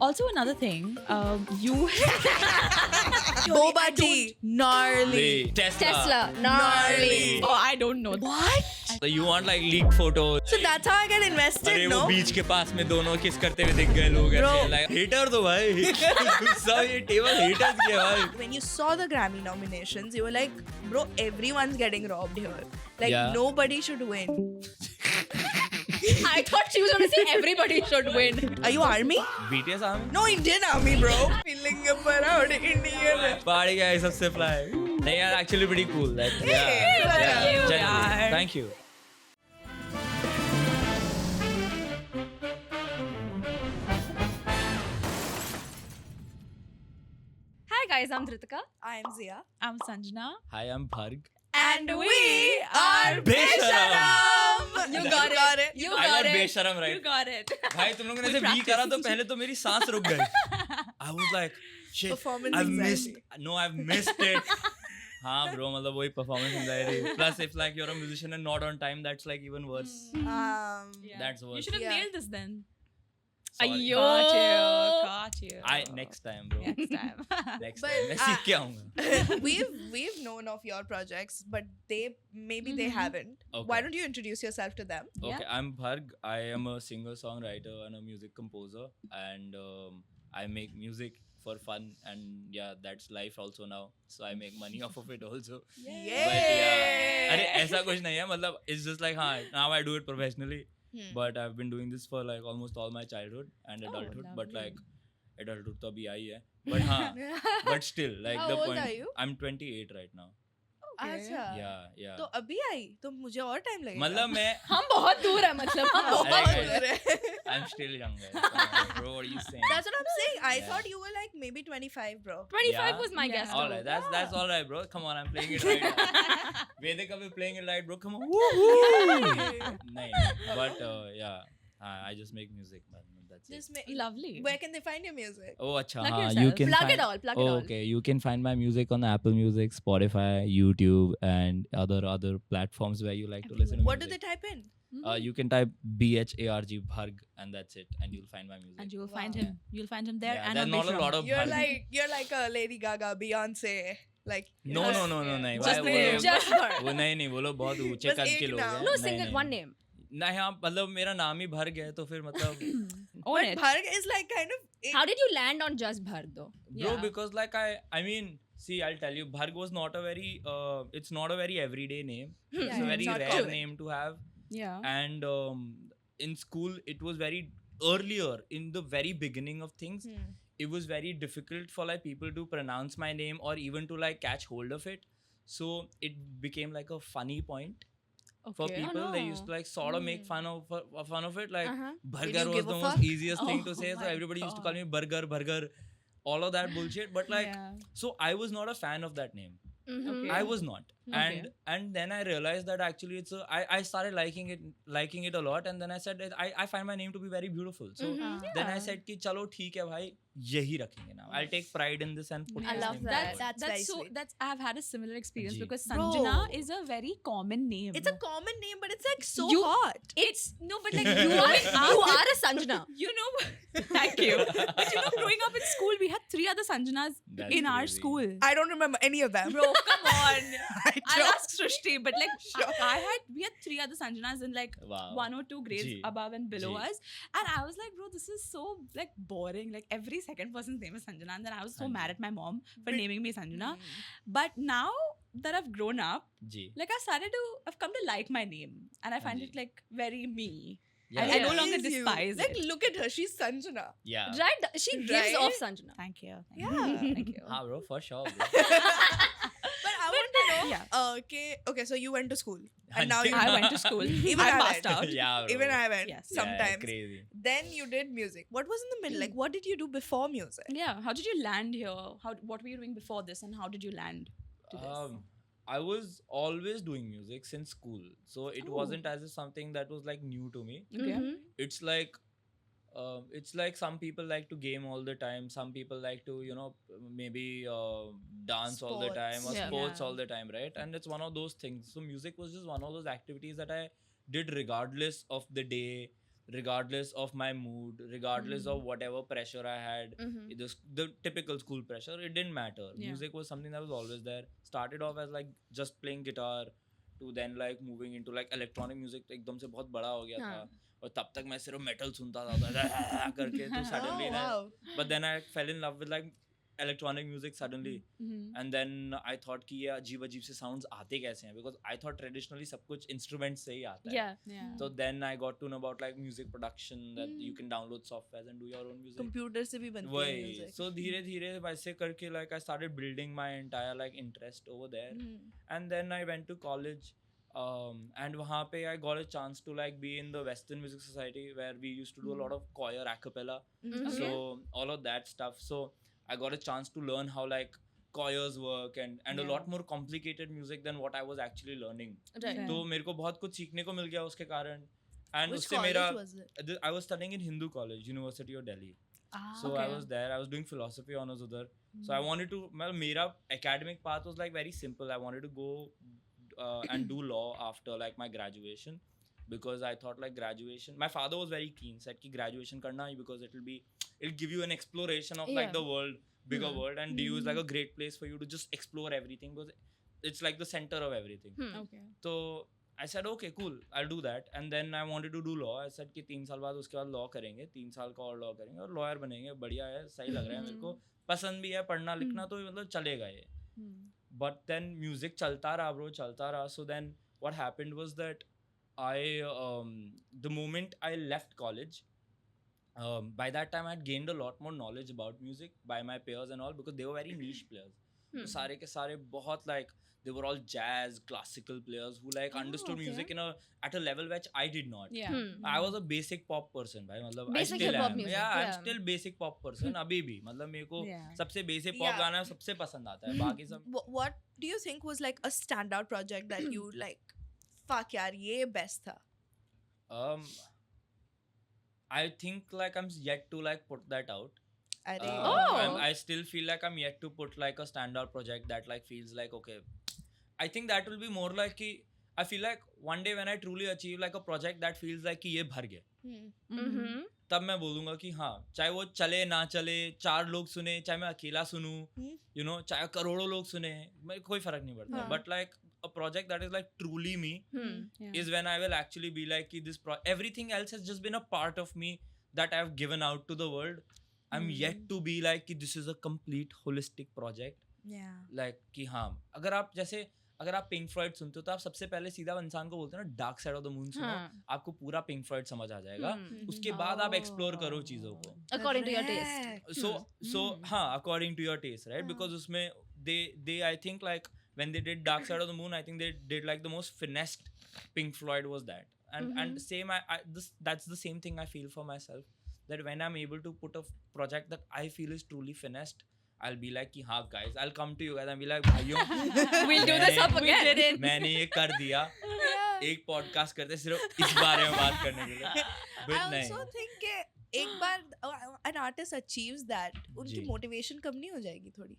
Also, another thing, you Boba tea, gnarly. Tesla, gnarly. Oh, I don't know. What? So you want like leaked photos? So that's how I get अरे invested, वो no? बीच के पास में दोनों किस करते हुए दिख गए लोग Bro. ऐसे like हेटर तो भाई सब ये टेबल हेटर्स के भाई. When you saw the Grammy nominations, you were like, bro, everyone's getting robbed here. Like, Yeah. nobody should win. I thought she was going to say everybody should win. Are you army? BTS army No, Indian army, bro. Feeling proud Indian. पहाड़ी का है सबसे fly. नहीं यार actually pretty cool. Like, yeah, thank you, genuinely. yaar. Thank you. Hi guys, I'm Dhritika. I am Zia. I'm Sanjana. Hi, I'm Bharg. And we are Besharam. Besharam. You got it. You I got got it. बेशरम You right. got it. भाई तुम लोगों ने ऐसे भी करा तो पहले तो मेरी सांस रुक गई. I was like, shit. Performance I've anxiety. missed. No, I've missed it. हाँ bro, मतलब वही performance anxiety. Plus, if like you're a musician and not on time, that's like even worse. Yeah. That's worse. You should have Yeah. nailed this then. Sorry. Ayyo. Got you. Next time, bro. Next time. Next But, time. मैं सीख के आऊँगा. we've known of your projects, but maybe they haven't. Okay. Why don't you introduce yourself to them? Okay, I'm Bharg. I am a singer-songwriter and a music composer, and I make music for fun, and yeah, that's life also now. So I make money off of it also. Yay! But yeah, अरे ऐसा कुछ नहीं है मतलब it's just like हाँ now I do it professionally, but I've been doing this for like almost all my childhood and adulthood, but lovely. like adulthood तो अभी आई है, but हाँ, but still like How the old point. are you? I'm 28 right now. अच्छा. Yeah. तो अभी आई तो मुझे और टाइम लगेगा. मतलब मैं हम बहुत दूर है मतलब. हम बहुत अरे दूर है. I'm still young, guys. Come on, bro, what are you saying? That's what I'm saying. I Yeah. thought you were like maybe 25, bro. 25 Yeah. was my Yeah. guess. All too. right, that's all right, bro. Come on, I'm playing it right. now. Vedika will playing it right, bro. Come on. Nahin, but yeah, I just make music, man. That's it. Just make, Lovely. where can they find your music? Oh, acha. Plug हाँ, yourself. you can Plug find, it all, plug it all. Okay, you can find my music on Apple Music, Spotify, YouTube, and other platforms where you like to listen to What do they music. type in? You can type BHARG Bharg, and that's it, and you'll find my music. And you will find him. You'll find him there. Yeah, and there's on not a Bishram. lot of You're Bharg. like a Lady Gaga, Beyonce, like. No, नहीं. Just Why- the name. वो- Just her. वो नहीं वो लोग बहुत ऊंचे बस कद एक के लोग नाम। हैं. No, नहीं, single नहीं. one name. नहीं हाँ मतलब मेरा नाम ही भर गया है तो फिर मतलब Own But it. Bharg is like kind of. How did you land on just Bharg though? bro Yeah. because like I mean see I'll tell you Bharg was not a very it's not a very everyday name. It's a Yeah, very it's not rare common. name to have, Yeah. and in school it was very earlier in the very beginning of things. It was very difficult for like people to pronounce my name or even to like catch hold of it, so it became like a funny point. For Okay. people, Oh, they no. used to like sort of make fun of it. Like Uh-huh. burger Did you was give the a most fuck? easiest thing to Oh say, so my everybody used to God. call me burger, all of that bullshit. But like, Yeah. so I was not a fan of that name. Okay. I was not, and then I realized that actually it's a. I started liking it a lot, and then I said that I find my name to be very beautiful. So then I said कि चलो ठीक है भाई यही रखेंगे now. I'll take pride in this and put I this love name that. forward. That's very so. sweet. That's I've had a similar experience Ji. because Bro. Sanjana is a very common name. It's a common name, but it's like so You- hot. It's no, but like You are a Sanjana. you know, thank you. But you know, growing up in school, we had 3 other Sanjanas That's in our crazy. school. I don't remember any of them. Bro, come on. I I'll don't. ask Srishti, but like we had 3 other Sanjanas in like Wow. 1 or 2 grades Ji. above and below Ji. us, and I was like, bro, this is so like boring. Like every second person's name is Sanjana, and then I was so Sanjana. mad at my mom for naming me Sanjana. But now that I've grown up, Ji. like I've come to like my name, and I find Ji. it like very me. Yeah. I no It longer is you. despise Like, it. look at her. She's Sanjana. Yeah. Right? She gives Right? off Sanjana. Thank you. Yeah. Thank you. हाँ bro, for sure. Bro. But I want to know. Yeah. Okay, so you went to school. And now you. I went to school. Even I I passed went. out. yeah, bro. Even I went Yes. Yeah, sometimes. crazy. Then you did music. What was in the middle? Like, what did you do before music? Yeah. How did you land here? What were you doing before this, and how did you land to this? I was always doing music since school, so it Oh. wasn't as if something that was like new to me. Okay. It's like some people like to game all the time. Some people like to maybe dance all the time or Sports. Yeah. sports Yeah. all the time, right? And it's one of those things. So music was just one of those activities that I did regardless of the day, regardless of my mood, regardless of whatever pressure I had, the typical school pressure, it didn't matter. Yeah. Music was something that was always there. Started off as like just playing guitar to then like moving into like electronic music, एकदम से बहुत बड़ा हो गया था. और तब तक मैं सिर्फ metal सुनता था करके, तो suddenly but then I fell in love with like electronic music suddenly, and then I thought कि ये अजीब अजीब से sounds आते कैसे हैं, because I thought traditionally सब कुछ instruments से ही आता है. Yeah. So then I got to know about like music production, that you can download software and do your own music. Computer से भी बनती है वही. music. So धीरे धीरे वैसे करके like I started building my entire like interest over there, and then I went to college. And वहाँ पे I got a chance to like be in the Western Music Society, where we used to do a lot of choir a cappella, so all of that stuff. So I got a chance to learn how like choirs work and a lot more complicated music than what I was actually learning. Right. तो मेरे को बहुत कुछ सीखने को मिल गया उसके कारण. And Which उससे college मेरा was it? I was studying in Hindu College, University of Delhi. So I was there. I was doing philosophy honors udhar. So I wanted to. Well, मेरा academic path was like very simple. I wanted to go and do law after like my graduation, because I thought like graduation. My father was very keen. Said कि graduation करना है because it'll give you an exploration of like the world, bigger world, and DU is like a great place for you to just explore everything, because it's like the center of everything. Okay. So I said okay, cool, I'll do that. And then I wanted to do law. I said कि 3 साल बाद उसके बाद law करेंगे, 3 साल का और law करेंगे और lawyer बनेंगे. बढ़िया है, सही लग रहा है मेरे को, पसंद भी है पढ़ना लिखना, तो मतलब चलेगा ये. But then music चलता रहा bro, चलता रहा. So then what happened was that the moment I left college, by that time I had gained a lot more knowledge about music by my peers and all, because they were very niche players. तो सारे के सारे बहुत like they were all jazz classical players who like understood music at a level which I did not. Yeah. I was a basic pop person भाई, मतलब I Basic still hip-hop am. music, Yeah, I'm yeah. still basic pop person अभी भी. मतलब मेरे को Yeah. सबसे basic pop Yeah. गाना सबसे पसंद आता है. बाकी सब What do you think was like a standout project that you like? Fuck यार ये best था. I think like I'm yet to like put that out. अरे I still feel like I'm yet to put like a standout project that like feels like okay. I think that will be more like कि I feel like one day when I truly achieve like a project that feels like कि ये भर गया, तब मैं बोलूँगा कि हाँ, चाहे वो चले ना चले, 4 लोग सुने, चाहे मैं अकेला सुनूं, you know, चाहे करोड़ों लोग सुने, मैं कोई फर्क नहीं पड़ता. But like a project that is like truly me is when I will actually be like कि everything else has just been a part of me that I've given out to the world. I'm yet to be like कि this is a complete holistic project. Yeah. Like कि हाँ, अगर आप pink Floyd सुनते हो तो आप सबसे पहले सीधा इंसान को बोलते हो ना dark side of the moon सुनो, आपको पूरा पिंक फ्लॉयड समझ आ जाएगा. उसके बाद आप एक्सप्लोर करो चीजों को. According to your taste. So हाँ, according to your taste, right? Because उसमें they I think like when they did Dark Side of the Moon, I think they did like the most finessed Pink Floyd was that. And same that's the same thing I feel for myself, that when I'm able to put a project that I feel is truly finessed, I'll be like कि हाँ guys, I'll come to you guys and be like भाइयों We'll do this up again. मैंने ये कर दिया, एक podcast करते सिर्फ इस बारे में बात करने के लिए. I also think कि एक बार an artist achieves that, उनकी motivation कम नहीं हो जाएगी थोड़ी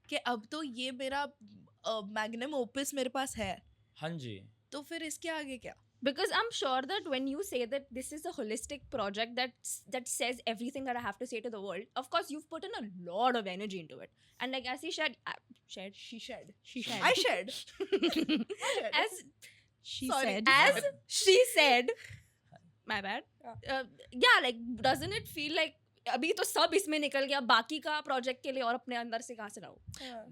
कि अब तो ये मेरा magnum opus मेरे पास है, हाँ जी, तो फिर इसके आगे क्या? Because I'm sure that when you say that this is a holistic project that says everything that I have to say to the world, of course you've put in a lot of energy into it. And like as he shared, she shared. I shared. As She Sorry, said. as she said, my bad. Yeah, like doesn't it feel like अभी तो सब इसमें निकल गया, बाकी का project के लिए और अपने अंदर से कहाँ से लाऊं?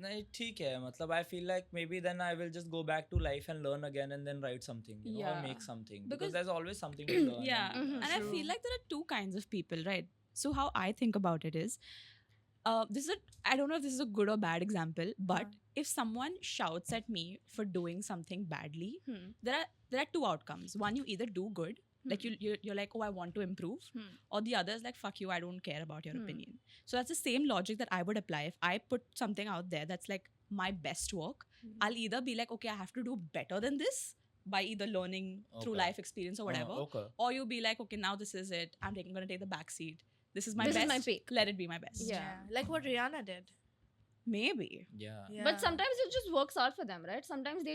नहीं ठीक है, मतलब I feel like maybe then I will just go back to life and learn again and then write something, you know, or make something, because there's always something to learn. Yeah, and I feel like there are two kinds of people, right? So how I think about it is, I don't know if this is a good or bad example, but if someone shouts at me for doing something badly, there are two outcomes. One, you either do good, like you're like, oh, I want to improve, or the other is like, fuck you, I don't care about your opinion. So that's the same logic that I would apply if I put something out there that's like my best work. I'll either be like, okay, I have to do better than this by either learning through life experience or whatever, or you be like, okay, now this is it, I'm gonna take the back seat. This is my best. Is my peak. Let it be my best. Yeah. Like what Rihanna did. maybe. Yeah. But sometimes it just works out for them, right? Sometimes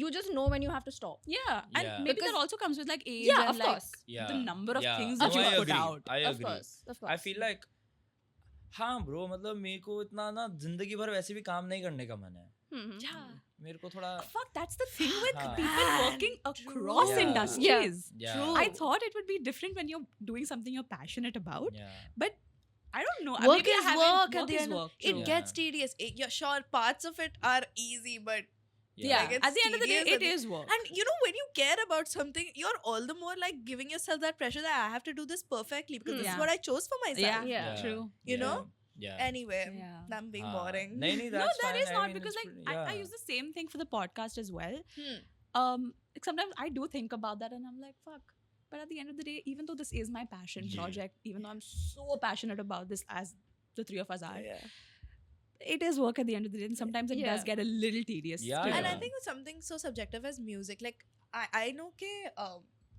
you just know when you have to stop. Yeah, and Yeah. maybe Because- that also comes with like age Yeah, and of like course. Yeah. the number of Yeah. things No, that you I put agree. out. I Of agree. course, of course. I feel like हाँ bro मतलब मेरे को इतना ना जिंदगी भर वैसे भी काम नहीं करने का मन है Yeah. मेरे को थोड़ा Fuck, that's the thing with हाँ. people working across Yeah. industries. yeah I thought it would be different when you're doing something you're passionate about, yeah but I don't know. Work Maybe I is haven't- work at work the is end. work, It true. gets tedious. Yeah, sure, parts of it are easy, but Yeah, Like, it's at the end of the day, tedious it at is work. and you know when you care about something, you're all the more like giving yourself that pressure that I have to do this perfectly because this is Yeah. what I chose for myself. Yeah, Yeah. true. You know? yeah Anyway, Yeah. I'm being हाँ. boring. नहीं नहीं No, that's that fine. is I not mean, because it's like pretty- I yeah. use the same thing for the podcast as well. Hmm. Like, sometimes I do think about that and I'm like, fuck. But at the end of the day, even though this is my passion Yeah. project, even though I'm so passionate about this as the three of us are, Yeah. it is work at the end of the day, and sometimes it does Yeah. get a little tedious. Yeah, to And do. I think it's something so subjective as music. Like I know ke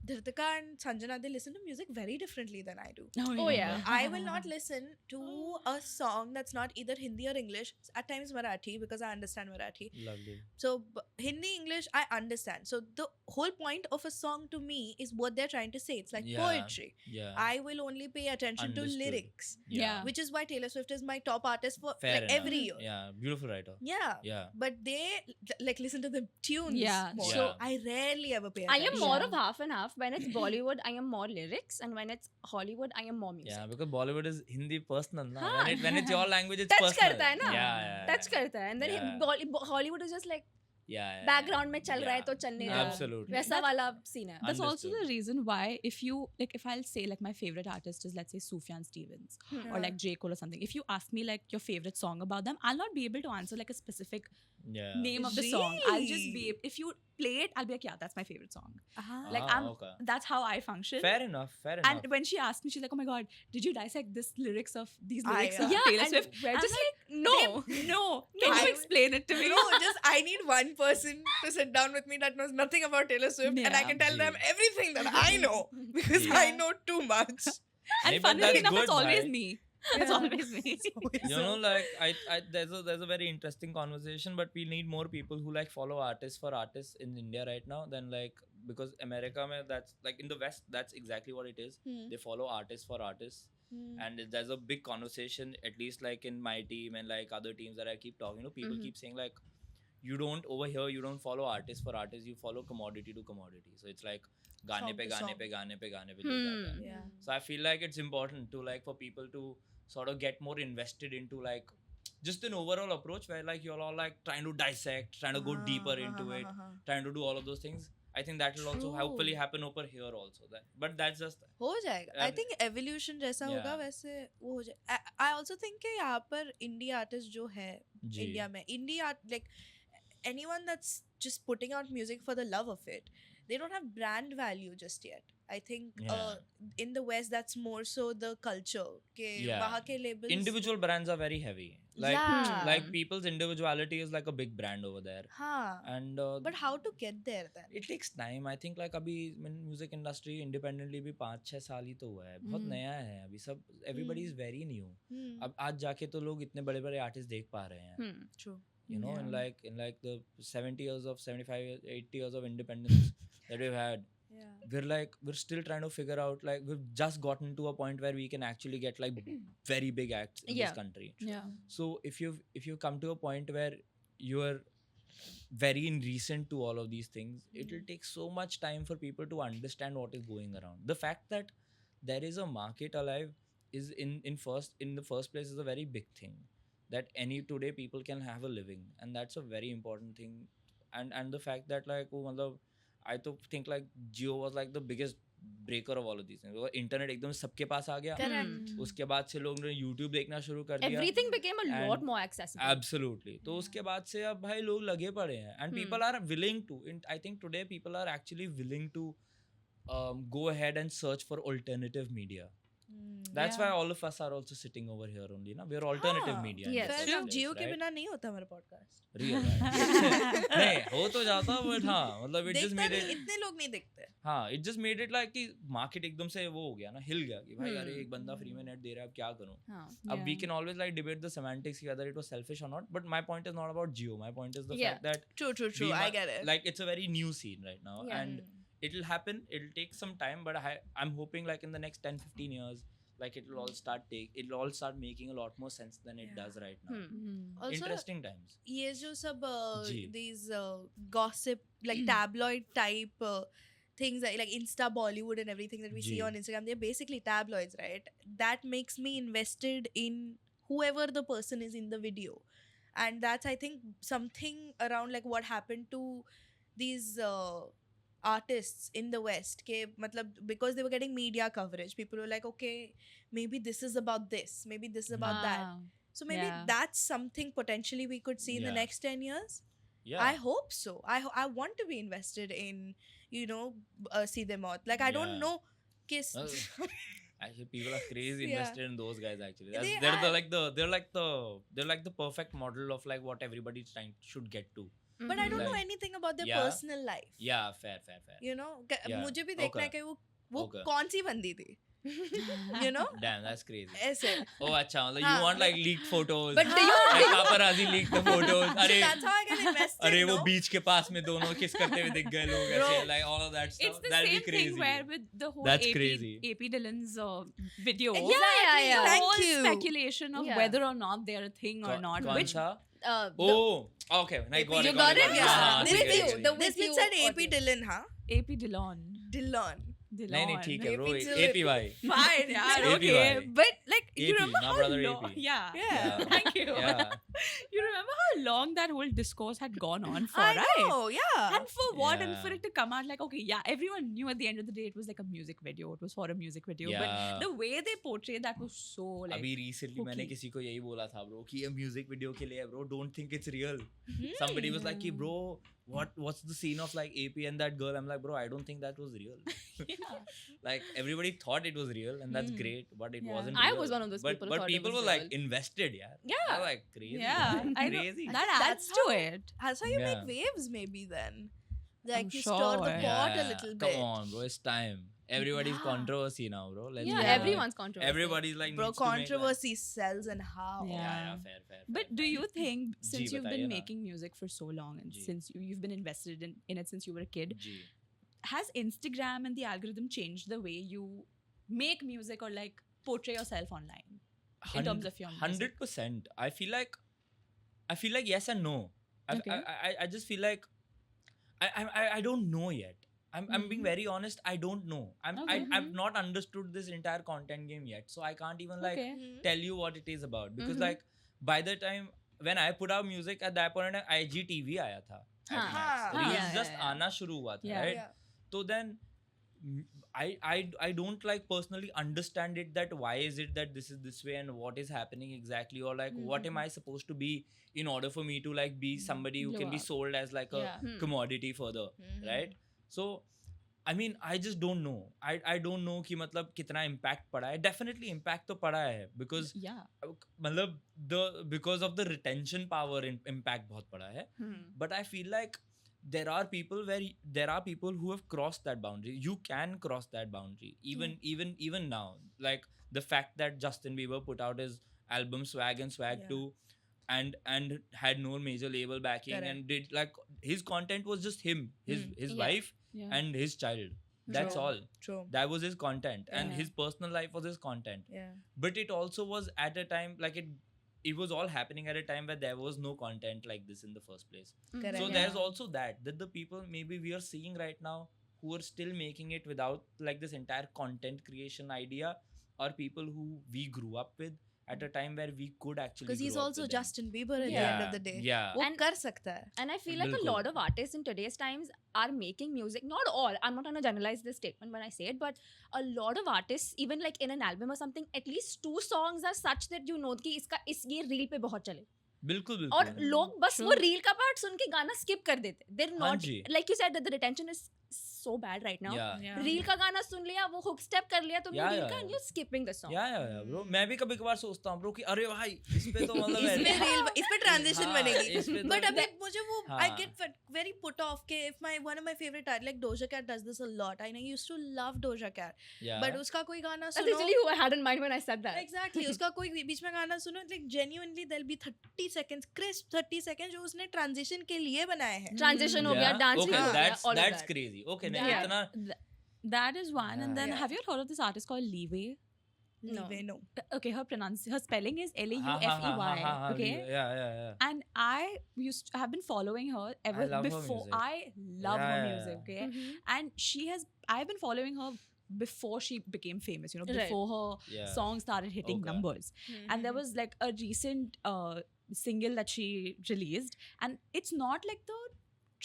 Dhritika and Sanjana, they listen to music very differently than I do. Oh, yeah. I will not listen to a song that's not either Hindi or English. At times Marathi because I understand Marathi. lovely So Hindi, English, I understand. So the whole point of a song to me is what they're trying to say. It's like Yeah. poetry. yeah I will only pay attention Understood. to lyrics, Yeah. which is why Taylor Swift is my top artist for fair like enough. every year. yeah beautiful writer Yeah. yeah But they like listen to the tunes Yeah. more. So- I rarely ever pay I attention. am more Yeah. of half and half. When it's Bollywood, I am more lyrics, and when it's Hollywood, I am more music. yeah because Bollywood is Hindi personal na हाँ. when it's your language it's Touch personal करता है ना? yeah Touch करता है, and then Yeah. Hollywood is just like yeah background में चल रहा है तो चलने दो. absolutely वैसा वाला scene है. That's also the Understood. reason why if I'll say like my favorite artist is let's say Sufjan Stevens or like J. Cole or something. If you ask me like your favorite song about them, I'll not be able to answer like a specific yeah name of the song. I'll just be Really? if you play it, I'll be like, yeah, that's my favorite song. Like okay. that's how I function. fair enough And when she asked me, she's like, "Oh my god, did you dissect this lyrics of these Ah, lyrics yeah. of Yeah, Taylor and Swift?" we're I'm just like, no. no. Can I- you explain it to me? No, just I need one person to sit down with me that knows nothing about Taylor Swift, and I Yeah. can tell them Yeah. everything that I know because Yeah. I know too much. And Nahi, but funnily that's enough, good, it's always bhai. me. It's always me. you know like I there's a very interesting conversation but we need more people who like follow artists for artists in India right now than like because America mein, that's like in the West that's exactly what it is Hmm. they follow artists for artists and there's a big conversation at least like in my team and like other teams that I keep talking to people keep saying like you don't over here you don't follow artists for artists you follow commodity to commodity so it's like gaane Song pe to gaane song. pe gaane pe gaane pe jo jata hai. Yeah. So I feel like it's important to like for people to sort of get more invested into like just an overall approach where like you're all like trying to dissect, trying to go deeper into it, trying to do all of those things. I think that will also hopefully True. happen over here also. But that's just हो जाएगा. I And- think evolution जैसा होगा Yeah. वैसे वो हो जाए. I also think कि यहाँ पर indie artist जो है जी. India में indie art like anyone that's just putting out music for the love of it, they don't have brand value just yet. I think Yeah. in the West that's more so the culture के Yeah. वहाँ के labels. individual brands are very heavy. Like Yeah. like people's individuality is like a big brand over there. हाँ. And But how to get there then? it takes time. I think like अभी music industry independently भी 5-6 साल ही तो हुआ है. बहुत नया है अभी सब. Everybody is very new. अब आज जाके तो लोग इतने बड़े बड़े आर्टिस्ट देख पा रहे हैं. True. You know, Yeah. in like the 70 years of 75 years, 80 years of independence that we've had, Yeah. we're still trying to figure out like we've just gotten to a point where we can actually get like very big acts in Yeah. this country. Yeah. So if you've come to a point where you're very in recent to all of these things, it will take so much time for people to understand what is going around. The fact that there is a market alive is in the first place is a very big thing. That today people can have a living, and that's a very important thing. And the fact that like I तो think like Jio was like the biggest breaker of all of these things. Internet एकदम सबके पास आ गया. Correct. उसके बाद से लोग ने YouTube देखना शुरू कर दिया. Everything became a lot And more accessible. Absolutely. तो उसके बाद से अब भाई लोग लगे पड़े हैं and people are willing to. I think today people are actually willing to go ahead and search for alternative media. That's Yeah. why all of us are also sitting over here only, na? We're alternative हाँ, media. in yes. the फिर first अब place, जियो के right? बिना नहीं होता हमारा podcast Real है। नहीं हो तो जाता but हाँ मतलब it just देखता made नहीं, it इतने लोग नहीं देखते हाँ it just made it like कि मार्केट एकदम से वो हो गया ना, हिल गया कि भाई अरे एक बंदा फ्री में नेट दे रहा है, अब क्या करूँ? हाँ. अब we can always like debate the semantics whether it was selfish or not, but my point is not about Jio. My point is the Yeah. fact that true I get it like it's a very new scene right now, Yeah. and it'll happen. It'll take some time, but I'm hoping like in the next 10-15 years, like it'll all start making a lot more sense than it Yeah. does right now. also Interesting times. ये जो सब जी. these gossip like tabloid type things like Insta Bollywood and everything that we see ji. on Instagram, they're basically tabloids, right? That makes me invested in whoever the person is in the video, and that's I think something around like what happened to these artists in the West ke matlab because they were getting media coverage, people were like, okay, maybe this is about this, maybe this is about that. So maybe Yeah. that's something potentially we could see in the Yeah. next 10 years. Yeah. I hope so. I want to be invested in, you know, see them out. Like I don't Yeah. know kiss. Actually, people are crazy Yeah. invested in those guys. Actually, They they're are. they're like the perfect model of like what everybody should get to. But I don't know Like, anything about their yeah. personal life. Yeah, fair. You know, Yeah. मुझे भी देखना है Okay. कि वो Okay. कौन सी बंदी थी. You know, Damn, that's crazy. ऐसे. Oh, अच्छा, मतलब हाँ. you want like leaked photos. But do you- like paparazzi leaked the photos. So अरे that's how I get invested. अरे वो no? बीच के पास में दोनों किस करते हुए दिख गए लोग Bro. ऐसे like all of that stuff. It's the That'll same be crazy. thing where with the whole That's AP, crazy. AP Dillon's video. Exactly. yeah. The Thank whole you. speculation of Yeah. whether or not they're a thing or not. कौन Which सा? The- Oh, okay. I got You it. got it? Yeah. हाँ, This ठीक है, is you, ठीक है, the ठीक है. This with bit you said AP audio. Dillon, huh? AP Dillon. Dillon. नहीं नहीं ठीक है bro. AP Dillon. AP भाई. Fine, yeah. AP okay, भाई. but like you AP, remember my how brother long? AP. Yeah. Yeah. Thank you. Yeah. You remember how long that whole discourse had gone on for, I right? know, yeah. And for what? And for Yeah. it to come out like, okay, yeah, everyone knew at the end of the day it was like a music video. It was for a music video. Yeah. But the way they portrayed that was so like. अभी recently मैंने hooky. किसी को यही बोला था bro कि ये music video के लिए है bro, don't think it's real. Somebody was like कि bro what's the scene of like AP and that girl? I'm like bro, I don't think that was real. Yeah. Like everybody thought it was real and that's great, but it Yeah. wasn't I real. was one of those but, people who But thought it people was were like real. invested, yeah. Yeah. They're like crazy. Yeah, man. I know. Crazy. That That's adds to how- it. That's how you Yeah. make waves, maybe then. Like I'm you stir the sure. pot a Yeah, little come bit. on bro, it's time. Everybody's Yeah. controversy now bro. Let's Yeah, be honest. everyone's controversial. Everybody's like Bro, needs to make that. controversy sells and how. Yeah. Fair. But do you think since you've बताइए been ना. making music for so long and ji. since you've been invested in it since you were a kid, ji. has Instagram and the algorithm changed the way you make music or like portray yourself online in terms of your music? 100%. I feel like yes and no. Okay. I just feel like I don't know yet. I'm being very honest. I don't know. Okay. I've not understood this entire content game yet, so I can't even like Okay. Mhm. tell you what it is about because Mhm. like by the time when I put out music at that point in time, IGTV आया था. at हाँ. Max. हाँ. Reels Yeah, just yeah. आना शुरू हुआ था, Yeah. right? Yeah. So then I don't like personally understand it that why is it that this is this way and what is happening exactly or like what am I supposed to be in order for me to like be somebody who Blow can be up. sold as like a Yeah. commodity further, Mhm. right? So I mean I just don't know. I don't know कि मतलब कितना impact पड़ा है. Definitely impact तो पड़ा है because Yeah. मतलब because of the retention power impact बहुत पड़ा है. But I feel like there are people who have crossed that boundary. You can cross that boundary even now. Like the fact that Justin Bieber put out his album Swag and Swag Yeah. 2 and had no major label backing Correct. and did like his content was just him, his Yeah. wife Yeah. and his child. That's True. all. True. That was his content and Yeah. his personal life was his content. Yeah. But it also was at a time like it was all happening at a time where there was no content like this in the first place. Correct. So Yeah. there's also that the people maybe we are seeing right now who are still making it without like this entire content creation idea are people who we grew up with at a time where we could actually Because he's grow up also with them. Justin Bieber at the Yeah, end of the day. yeah. वो And- कर सकता है. And I feel like a बिल्कुल. lot of artists in today's times are making music. Not all. I'm not going to generalize this statement when I say it, but a lot of artists, even like in an album or something, at least 2 songs are such that you know कि ये reel पे बहुत चले. बिल्कुल और बिल्कुल लोग बस वो True. reel का part सुन के गाना skip कर देते. They're हाँ not जी. like you said that the retention is so bad right now. Yeah. Reel का गाना सुन लिया, वो हुक स्टेप कर लिया तुमने Yeah, रील yeah, का, and you're skipping the song. या ब्रो, मैं भी कभी कभार सोचता हूँ ब्रो कि अरे भाई इस पे तो मतलब इसमें है। रील इस पे ट्रांजिशन हाँ, बनेगी इस पे तो- बट अभी मुझे वो आई हाँ। गेट वेरी पुट ऑफ के if my one of my favourite artist like Doja Cat does this a lot I used to love Doja Cat Yeah. But उसका कोई गाना That's सुनो literally who I had in mind when I said that. Exactly उसका कोई बीच में गाना सुनो like genuinely there be 30 seconds crisp 30 second जो उसने ट्रांजिशन के लिए बनाए हैं Transition हो गया, Yeah. dance Okay, हो गया, that's all of that's that. crazy. Okay, Yeah. नहीं इतना That is one. And then Yeah. have you heard of this artist called Leeway? No. no Okay, her spelling is हाँ, Laufey. हाँ, Okay. yeah. And I have been following her ever love her before. music. I love her Yeah, music. Okay. Mhm. And I've been following her before she became famous, Right. before her Yeah. songs started hitting Okay. numbers. And there was like a recent single that she released, and it's not like the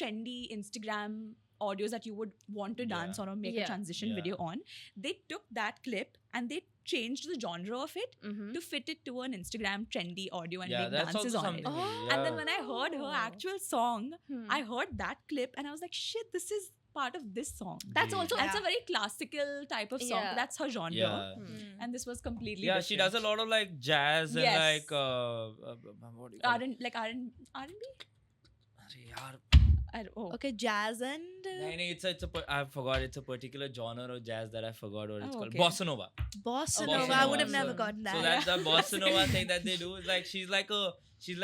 trendy Instagram audios that you would want to dance Yeah. on or make Yeah. a transition Yeah. video on. They took that clip and they changed the genre of it Mhm. to fit it to an Instagram trendy audio and Yeah, make that's dances also on it. something. Oh. And then when I heard her actual song, Hmm. I heard that clip and I was like, shit, this is part of this song. That's also That's a Yeah. very classical type of song. Yeah. That's her genre. Yeah. Hmm. And this was completely Yeah, she does a lot of like jazz and Yes. like what do you call it? R&B? अरे यार, okay jazz and नहीं, I forgot, it's a particular genre of jazz that I forgot what it's Oh, called. okay. Bossa Nova. bossa Okay. nova Bossa I would have Nova. never gotten that So that's the Bossa Nova thing that they do. Is like she's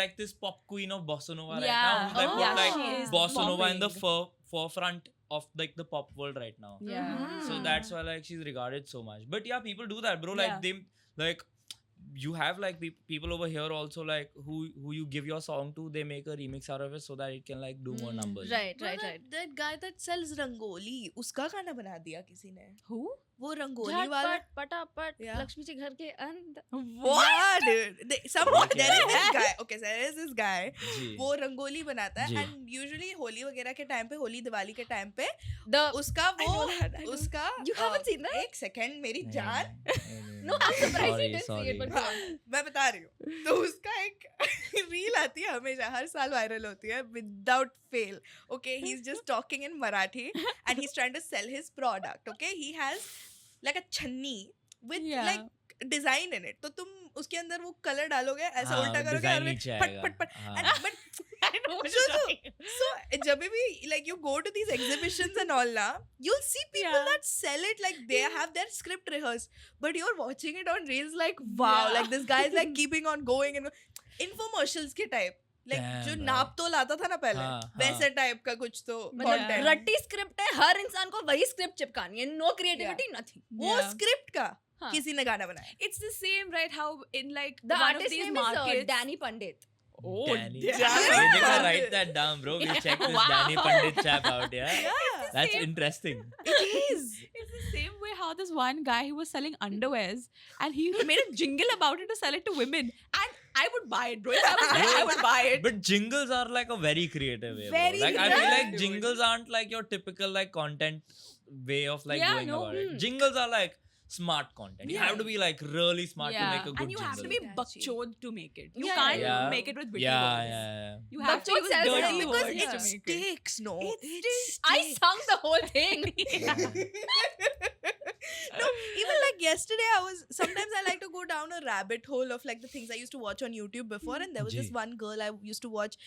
like this pop queen of Bossa Nova right Yeah. now. Who's like Oh, put yeah, like she is Bossa Nova in the popping. forefront of like the pop world right now. Yeah. Mhm. So that's why like she's regarded so much. But yeah, people do that, bro. Like Yeah. they like you have like people over here also like who you give your song to, they make a remix out of it so that it can like do more numbers. Right, Bro, right, that- right. that guy that sells rangoli उसका गाना बना दिया किसी ने Who? वो रंगोली वाला झटपट पटापट Yeah. लक्ष्मी जी घर के अंदर. Yeah, dude. What? There is this guy. Okay, so there is this guy. जी. वो रंगोली बनाता है जी. and usually होली वगैरह के टाइम पे होली दिवाली के टाइम पे The उसका I know that, I know. उसका You haven't seen that? एक सेकंड मेरी नहीं, जान नहीं, No, I'm surprised sorry, you didn't see sorry. it, but go on. मैं बता रही हूँ तो उसका एक रील आती है हमेशा हर साल वायरल होती है without fail okay he is just talking in Marathi and he is trying to sell his product okay he has like a छन्नी with Yeah. Like design in it तो तुम उसके अंदर वो कलर डालोगे ऐसा हाँ, उल्टा करोगे design और नीचे फट आएगा, फट फट हाँ. But I know what So, you're talking about. so जब भी like you go to these exhibitions and all na you'll see people Yeah. that sell it like they have their script rehearsed but you're watching it on reels like wow Yeah. like this guy is like keeping on going and infomercials के type like Damn, जो bro. नाप तो लाता था ना पहले हाँ, वैसे टाइप का कुछ तो मतलब content रट्टी स्क्रिप्ट है, हर इंसान को वही स्क्रिप्ट चिपकानी है, नो क्रिएटिविटी, नथिंग. वो Yeah. स्क्रिप्ट का हाँ. किसी ने गाना बनाया It's the same, right? How in like The one of artist these name is markets. Danny Pandit. Oh, Danny. damn. Yeah, they can write that down, bro. We check this Wow. Danny Pandit chap out, yeah. yeah That's same. interesting. it is It's the same way how this one guy who was selling underwears and he made a jingle about it to sell it to women. And I would buy it, bro. If I was there, I would buy it. But jingles are like a very creative way, bro. Very Like I feel like creative. jingles aren't like your typical like content way of like Yeah, going no, about it. hmm. Jingles are like smart content. You Yeah. have to be like really smart to make a good and you jingle. have to be Catchy. bakchod to make it. You Yeah, can't yeah. make it with witty yeah, words. yeah. You have to Bakchod use sells dirty it because words it to make it. sticks no It it I sung the whole thing. no, even like yesterday, sometimes I like to go down a rabbit hole of like the things I used to watch on YouTube before, and there was this Ji. one girl I used to watch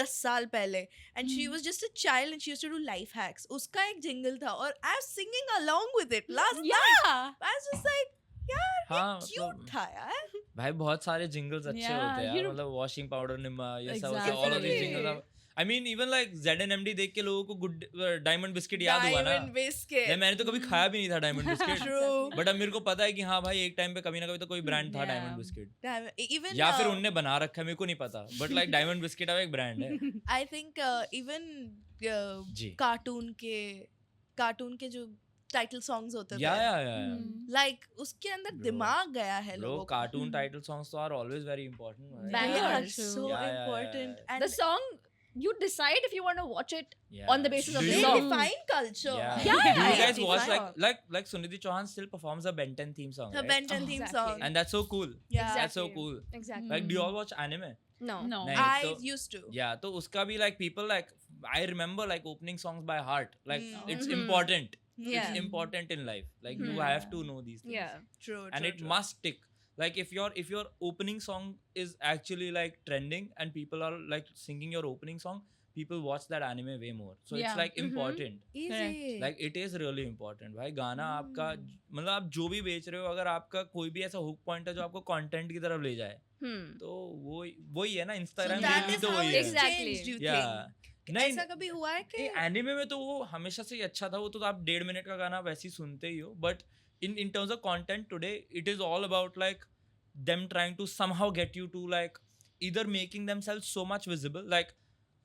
10 साल पहले, and she was just a child and she used to do life hacks. उसका एक jingle था और I was singing along with it last night. Yeah. I was just like, यार हाँ, cute मतलब- था यार. भाई बहुत सारे jingles अच्छे Yeah, होते हैं you यार, don't- मतलब washing powder निम्मा ये सब Exactly. all of these jingles are, I mean even like ZNMD देख के लोगों को good diamond biscuit याद हुआ ना. Diamond biscuit. नहीं, मैंने तो कभी खाया भी नहीं था diamond biscuit. True. बट अब मेरे को पता है कि हाँ भाई एक टाइम पे कभी ना कभी तो कोई ब्रांड था Yeah. डायमंड बिस्किट, Even या फिर उनने बना रखा है मेरे को नहीं पता, बट लाइक डायमंड बिस्किट अब एक ब्रांड है. I think even जी. कार्टून के जो टाइटल सॉन्ग्स होते थे, या like उसके अंदर Bro. दिमाग गया है ब्रो लोगों का. कार्टून टाइटल सॉन्ग्स तो are always very important. They Bangers. are so Yeah. important. And The song, you decide if you want to watch it on the basis of Do the they you- song. define culture. Yeah. Yeah, Do you yeah, guys yeah. watch Define. like Sunidhi Chauhan still performs a Ben 10 theme song, The right? Ben 10 theme Exactly. song. And that's so cool. Yeah. That's so Exactly. cool. Exactly. Like do you all watch anime? No. No. नहीं, I तो- used to. Yeah, तो उसका भी like people like I remember like opening songs by heart. Like it's Mhm. important. Yeah. It's important in life. Like you Mhm. have to know these things. Yeah. True. And it must stick. Like if your opening song is actually like trending and people are like singing your opening song, people watch that anime way more. So Yeah. it's like Mhm. important. Easy. Like it is really important. भाई गाना आपका Hmm. मतलब आप जो भी बेच रहे हो, अगर आपका कोई भी ऐसा हुक पॉइंट है जो आपको कंटेंट की तरफ ले जाए, तो वही है ना, So इंस्टाग्राम that रील भी is तो how वही it's है. Exactly. changed, you Yeah. think? नहीं, ऐसा कभी हुआ है कि एनिमे में तो वो हमेशा से ही अच्छा था. वो तो आप 1.5 मिनट का गाना वैसे ही सुनते ही हो. But in terms of content today, it is all about like them trying to somehow get you to like either making themselves so much visible, like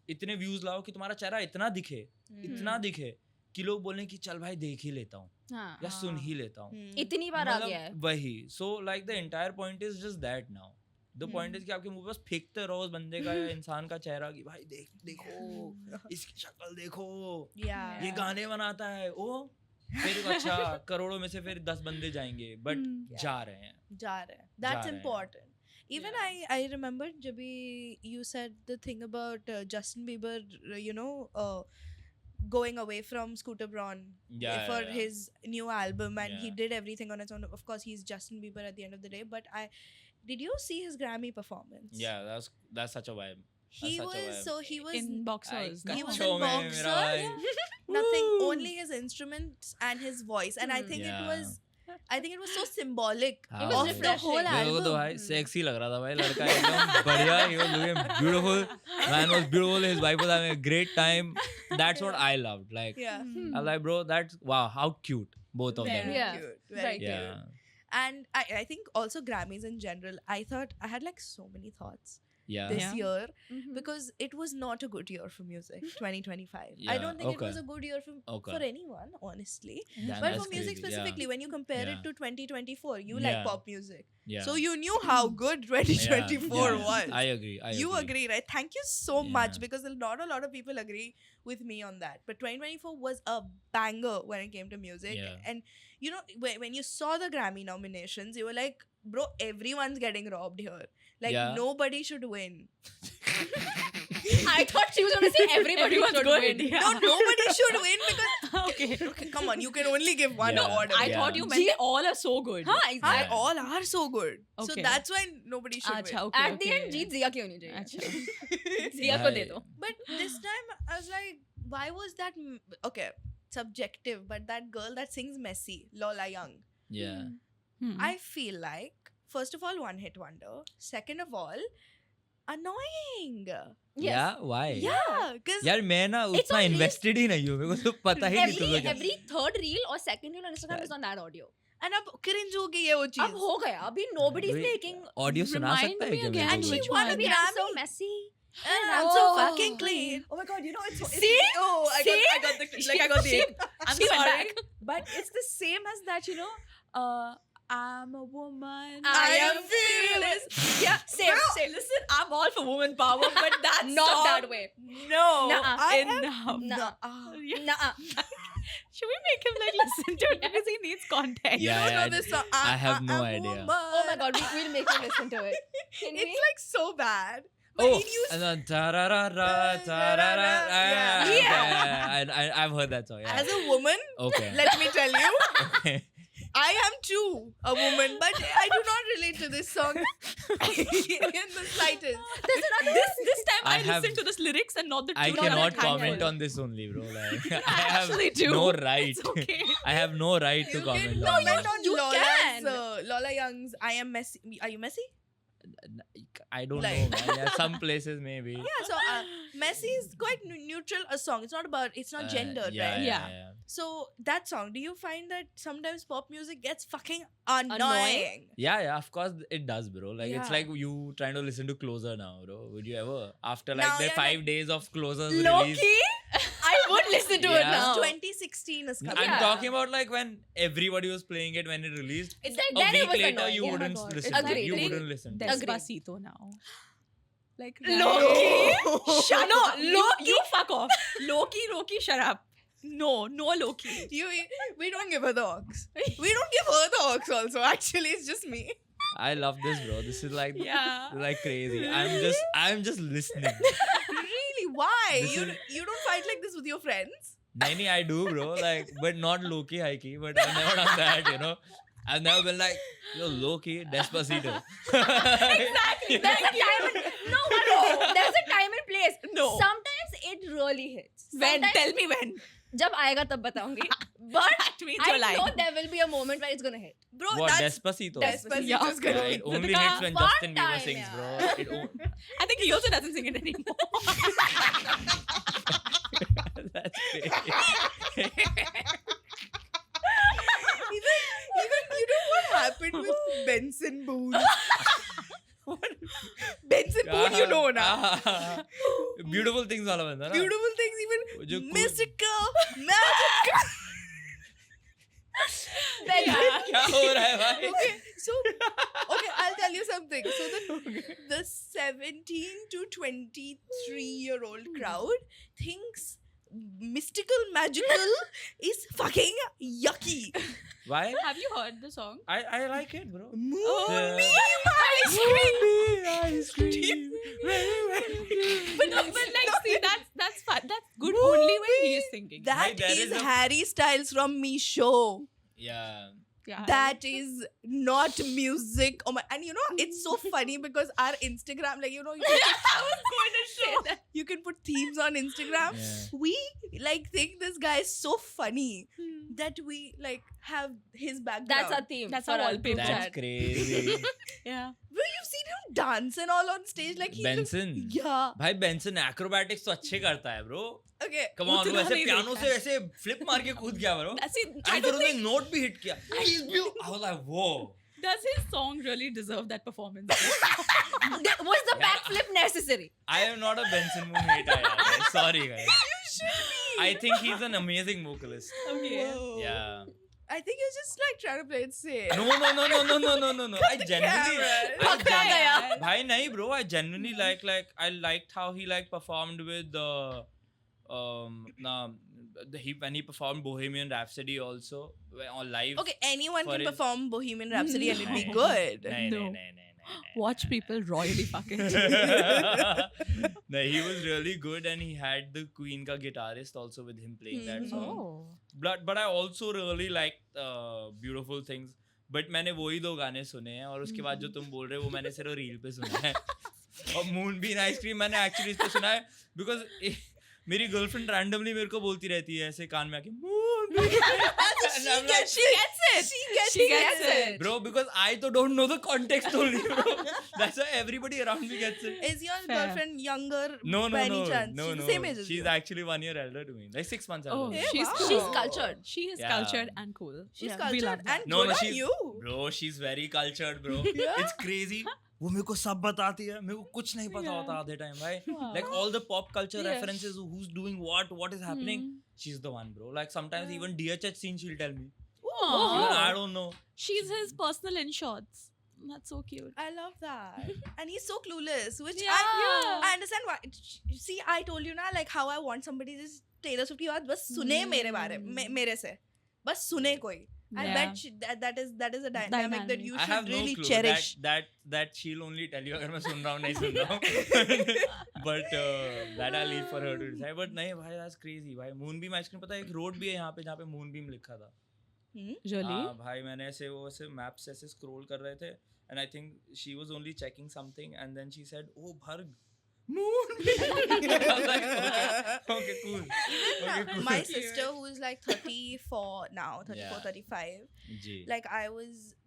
इतने व्यूज लाओ कि तुम्हारा चेहरा इतना दिखे, इतना दिखे कि लोग बोलें कि चल भाई देख ही लेता हूँ हाँ. या सुन ही लेता हूँ. इतनी बार आ गया है. वही. So like the entire point is just that now. The point is कि आपके मुंह पे बस फेंकते रहो उस बंदे का या इंसान का चेहरा कि भाई देखो इसकी शक्ल देखो, Yeah. ये गाने बनाता है. ओ फिर अच्छा करोड़ों में से फिर 10 बंदे जाएंगे, बट जा रहे हैं. जा रहे हैं. That's रहे हैं. important. Even I remember जब you said the thing about Justin Bieber, going away from Scooter Braun for his new album, and he Yeah. did everything on its own. Of course, he's Justin Bieber at the end of the day. But did you see his Grammy performance? Yeah, that's such a vibe. He That's such a was vibe. he was in boxers. he no? was Show in me, mera boxers. bhai. Nothing, only his instruments and his voice, and I think Yeah. I think it was so symbolic हाँ, of भाई. the whole refreshing. मेरे को तो album. भाई sexy लग रहा था भाई लड़का एकदम बढ़िया. He was looking beautiful. Man was beautiful. His wife was having a great time. That's what I loved. Like Yeah. I was like, bro, that's wow, how cute both of them. Very Yeah. cute. Very Right. cute. Yeah, And I think also Grammys in general, I thought I had like so many thoughts yeah. this Yeah. year Mhm. because it was not a good year for music, 2025. I Yeah, don't think it okay. was a good year for Okay. anyone, honestly. Damn, But that's for music crazy. specifically, when you compare Yeah. it to 2024, you like Yeah. pop music. Yeah. So you knew how good 2024 Yeah. was. I agree. You agree, right? Thank you so much Yeah. because not a lot of people agree with me on that. But 2024 was a banger when it came to music. Yeah. And you know, when you saw the Grammy nominations, you were like, bro, everyone's getting robbed here. Like, Yeah. nobody should win. I thought she was going to say everybody Everyone's should good, win. yeah. No, nobody should win because, Okay. okay, come on, you can only give one Yeah. award. I away. thought you meant Gee- they all are so good. हाँ, Huh? exactly. All are so good. So Okay. that's why nobody should Acha, win. okay, At the end, okay. जीत जिया की होनी चाहिए. Acha. जिया को दे दो. But this time, I was like, why was that? Okay, subjective, but that girl that sings Messi, Lola Young, Yeah. Hmm. I feel like, first of all, one hit wonder. Second of all, annoying. Yes. Yeah. Why? Yeah, because यार मैं ना It's उतना on reels. invested ही नहीं हूँ. मेरे को तो पता ही नहीं चल Every third reel or second reel on Instagram is on that audio. and अब cringe हो गई है वो अब चीज. हो गया. अभी nobody's Wait, making. ऑडियो सुना Remind सकता है me क्या again, मेरे And को? she which won a one? Be so Grammy. messy. And I'm so Oh. fucking clean. Oh my god, you know it's See? Oh, I got the She- I got the. I'm she went sorry. back. But it's the same as that, you know. I'm a woman. I am fearless. Yeah, same, Bro, same. Listen, I'm all for woman power, but that's Not that way. No. Nuh-uh. I am Enough. Nuh-uh. Yeah. Nuh-uh. Should we make him like listen to it because he needs context? You Yeah, don't know yeah, this song. I have no I'm a idea. woman. Oh my god, we'll make you listen to it. Can we? It's like so bad. But Oh, it used and then tararara, tarara. Yeah. Yeah. I've heard that song. Yeah. as a woman, Okay. let me tell you, Okay. I am too a woman, but I do not relate to this song in the slightest. This time I I, have- listened to this lyrics and not the I tune that cannot hang comment on. on this only, bro. Like, No, I have actually do. no right. It's okay. I have no right to You comment can on comment this. on You Lola's, can. Lola Young's I Am Messy. Are you messy? I don't Like- know, man. Yeah, some places maybe. Yeah, so Messy is quite neutral a song. It's not about, it's not gendered, yeah, right? Yeah. Yeah. So that song, do you find that sometimes pop music gets fucking annoying? Annoying? Yeah, of course it does, bro. Like it's Yeah. like you trying to listen to Closer now, bro. Would you ever? After like Now the you're 5 days of Closer's Low release. key, I would listen to it Yeah. now. 2016 is coming. I'm Yeah. talking about like when everybody was playing it when it released. It's like A then it week was later, annoying. you Yeah. wouldn't God. listen. It's to it. Agreed. You Like, wouldn't listen. to it. Agreed. Despacito now. Like Loki? Shut up. You fuck off. Loki, shut up. No Loki. We don't give her the aux. We don't give her the aux also. Actually, it's just me. I love this, bro. This is like Yeah. like crazy. I'm just listening. Really, Why? This You is- you don't fight like this with your friends? Naini, I do, bro. Like, but not low key, high key. But I've never done that, you know. I've never been like, yo, low key, Despacito. Exactly. There's a time and no. There's a time and place. No. Sometimes it really hits. When? Sometimes- Tell me when. जब आएगा तब बताऊंगी. But That means I you're lying. know there will be a moment where it's gonna hit. Bro, What, that's Despacito? Despacito. Yeah, is gonna Yeah, be- it only hits when Fun Justin Bieber time, sings, yeah. bro. I think he also doesn't sing it anymore. That's great. even you know what happened with Benson Boone? Benson Boone, you know now. Beautiful things वाला बंदा ना. Beautiful things, जो even cool- mystical, magical. क्या हो रहा है भाई? Okay, so I'll tell you something. So the 17 to 23-year-old crowd thinks mystical, magical is fucking yucky. Why? Have you heard the song? I like it, bro. Moonbeam ice cream. Ice cream. But like, see, that's fun. That's good only when he is singing. That there is is a- Harry Styles from Me Show. Yeah. Yeah. That is not music. Oh my! And you know, it's so funny because our Instagram, like, you know, you can, I was going to say that. you can put themes on Instagram. Yeah. We like think this guy is so funny that we like have his background. That's our theme. That's for our our wallpaper. group That's chat. crazy. Yeah. Bro, you've seen him dance and all on stage, like he Benson. Yeah. भाई Benson acrobatics तो अच्छे करता है bro. Okay. Come on, उतना वैसे नहीं piano देखा से ऐसे फ्लिप मार के कूद गया bro. That's it. I And don't फिर उसने think. नोट भी हिट किया. He's beautiful. I was like, whoa. Does his song really deserve that performance? Was the backflip necessary? I am not a Benson Moon hater. Yaar. Sorry guys. You should be. I think he's an amazing vocalist. Okay. Whoa. Yeah. I think you're just like trying to play it safe. No. I genuinely. Paka gaya. Bhai nahi bro. I genuinely I liked how he like performed with when he performed Bohemian Rhapsody also on live. Okay, anyone For can his- perform Bohemian Rhapsody and it'd be No. good. Nahi, No. nahi. Watch people royally fucking. No, he was really good and he had the Queen ka guitarist also with him playing that Mhm. song. But I also really liked Beautiful Things. But मैंने वही 2 गाने सुने हैं और उसके बाद जो तुम बोल रहे हो वो मैंने सिर्फ रील पे सुना है. और Moonbeam Ice Cream मैंने एक्चुअली इस पे सुना है because मेरी गर्लफ्रेंड रैंडमली मेरे को बोलती रहती है ऐसे कान में आके Moonbeam. And I'm like, She gets it. She gets it. bro, because I तो don't know the context only, bro. That's why everybody around me gets it. Is your Fair. girlfriend younger No, by any chance? no, She's no. the same age as She's you. actually 1 year elder to me, like 6 months Oh, elder. Hey, she's wow. She's cultured. She is Yeah. cultured and cool. She's Yeah, we cultured love that. and No, good no, on she's you. bro. She's very cultured, bro. Yeah. It's crazy. वो मेरे को सब बताती है, मेरे को कुछ नहीं पता होता आधे टाइम भाई. Wow. Like all the pop culture Yeah. references, who's doing what is happening. She's the one, bro. Like sometimes even DHH scene she'll tell me. Aw. Even I don't know. She's his personal in shorts. That's so cute. I love that. And he's so clueless, which Yeah. I understand why. See, I told you na, like how I want somebody just Taylor Swift की बात बस सुने मेरे बारे मेरे से. बस सुने कोई. I Yeah. bet that is a dynamic that you I have should no really clue. cherish. That she'll only tell you अगर मैं सुन रहा हूँ नहीं सुन रहा हूँ. But that I'll leave for her to decide. But नहीं भाई, that's crazy भाई. Moonbeam Ice Cream पता है एक रोड भी है यहाँ पे जहाँ पे Moonbeam लिखा था. Really? हाँ भाई, मैंने ऐसे वो ऐसे मैप से ऐसे स्क्रॉल कर रहे थे and I think she was only checking something and then she said, "Oh Bharg, Moonbeam." I was like, okay, cool. Okay, cool. My sister, who is like 34 now, 34, Yeah. 35, ji. like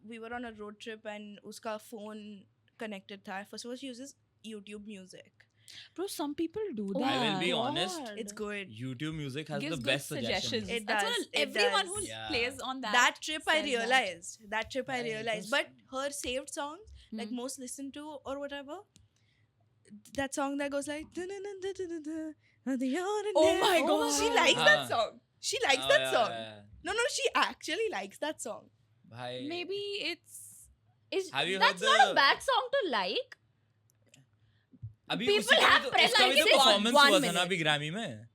we were on a road trip and uska phone connected tha. First of all, she uses YouTube Music. Bro, some people do Oh, that. I will be honest. It's good. YouTube Music has Gives the good best suggestions. It That's does, what it everyone does. who Yeah. plays on that. That trip I says that. realized. That trip I Yeah, realized. it But her saved songs, like Hmm. most listened to or whatever, that song that goes like. Oh Oh my God. She likes Ah. that song. She likes Oh, that yeah, song. yeah. No, she actually likes that song. भाई, Maybe it's. Have you That's heard not a the- bad song to like. अभी people उसी का have भी तो press उसका भी like तो this performance one हुआ था ना minute. अभी ग्रैमी में.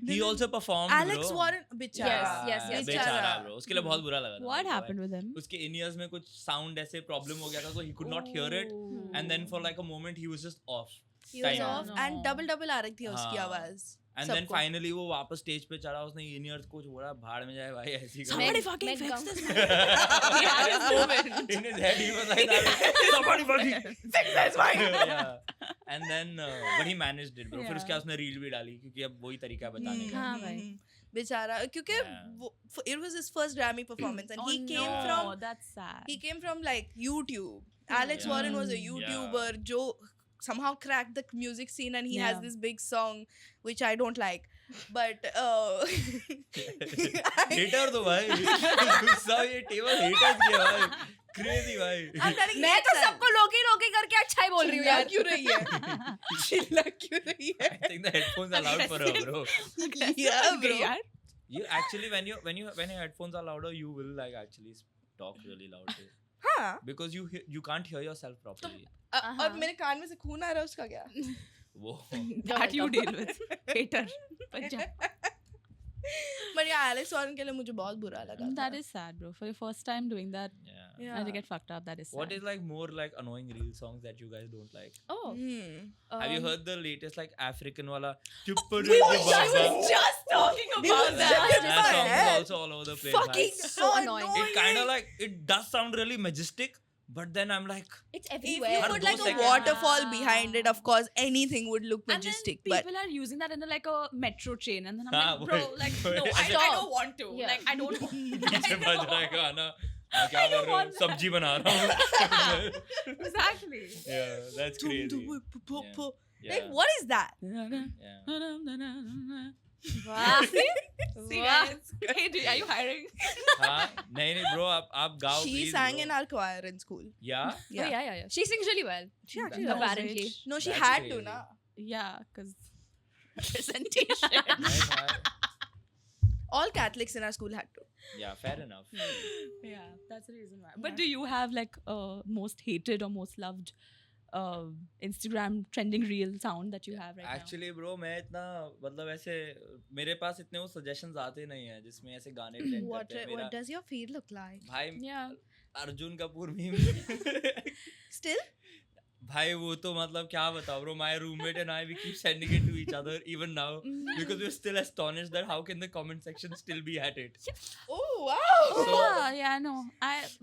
He also performed, Alex bro. Warren, बिचारा. Yes, yes, बेचारा bro. उसके लिए बहुत बुरा लगा था. What मेरे को, happened with him? उसके in-ears में कुछ sound ऐसे problem हो गया था, so he could not hear it. Oh. And then for like a moment he was just off. He was Time. off and No. double आ रही थी उसकी हाँ. आवाज. And then सबको. finally वो वापस स्टेज पे चढ़ा, उसने in-ears कुछ बोला, भाड़ में जाए भाई, ऐसी Somebody Meg- fucking Meg fix Gum. this. He had his moment. In his head he was like that, somebody fucking Fix this mic. yeah. And then but he managed it, bro. फिर Yeah. उसके बाद उसने reel भी डाली, क्योंकि अब वही तरीका है बताने का. हाँ भाई. बेचारा, क्योंकि Yeah. it was his first Grammy performance and Oh, he came no, from that's sad. he came from like YouTube. Alex Yeah. Warren was a Mm. YouTuber जो somehow cracked the music scene and he has Yeah. this big song which I don't like, but Hater तो भाई, गुस्सा ये table haters के भाई, crazy भाई. I'm telling you, मैं तो it's sad. सबको लोकी लोकी करके अच्छा ही बोल रही हूँ चिल्ला यार. क्यों रही है? चिल्ला क्यों रही I है? think the headphones are loud for her, bro. Yeah, bro. यार. You actually when your headphones are louder, you will like actually talk really loudly हाँ. because you can't hear yourself properly. और मेरे कान में से खून आ रहा है उसका क्या? वो That you deal with. Hater. But yeah, But yeah, Alex Warren के लिए मुझे बहुत बुरा लगा. that is sad, bro. For your first time doing that, yeah. and to get fucked up, that is sad. What is like more like annoying reel songs that you guys don't like? Oh. Have you heard the latest like African wala? We was just talking about that. That song is also all over the place. Fucking man. so annoying. It kind of like it does sound really majestic, but then I'm like, It's If everywhere. you Har put do like a second. waterfall behind it, of course anything would look And majestic. then But people are using that in a, like a metro train, and then I'm हाँ, like, bro, वही- like, वही- no, I Stop. don't want to. Yeah. Like, I don't want. पीछे बज रहा है गाना. हाँ, क्या कर रहे हो? want that. सब्जी बना रहा हूँ. Exactly. Yeah, that's crazy. Yeah. like what is that? Yeah. वाह. See, वाह. guys. Hey, are you hiring? हाँ, नहीं नहीं bro, आप गाओ She please, sang bro. in our choir in school. Yeah. Oh, yeah. She sings really well. She actually That's does. Apparently. rich. No, she That's had to, crazy. na. Yeah, because representation. Right, right. All Catholics in our school had to. Yeah, fair enough. Yeah, that's the reason why. But do you have like most hated or most loved Instagram trending reel sound that you have right Actually bro, मैं इतना मतलब ऐसे मेरे पास इतने वो suggestions आते नहीं है जिसमें ऐसे गाने ट्रेंड What करते हैं. what मेरा does your feed look like? भाई now? Yeah. Arjun Kapoor meme. Still? भाई वो तो मतलब क्या बताओ bro, my roommate and I we keep sending it to each other even now because we're still astonished that how can the comment section still be at it. Oh wow! Yeah, I know.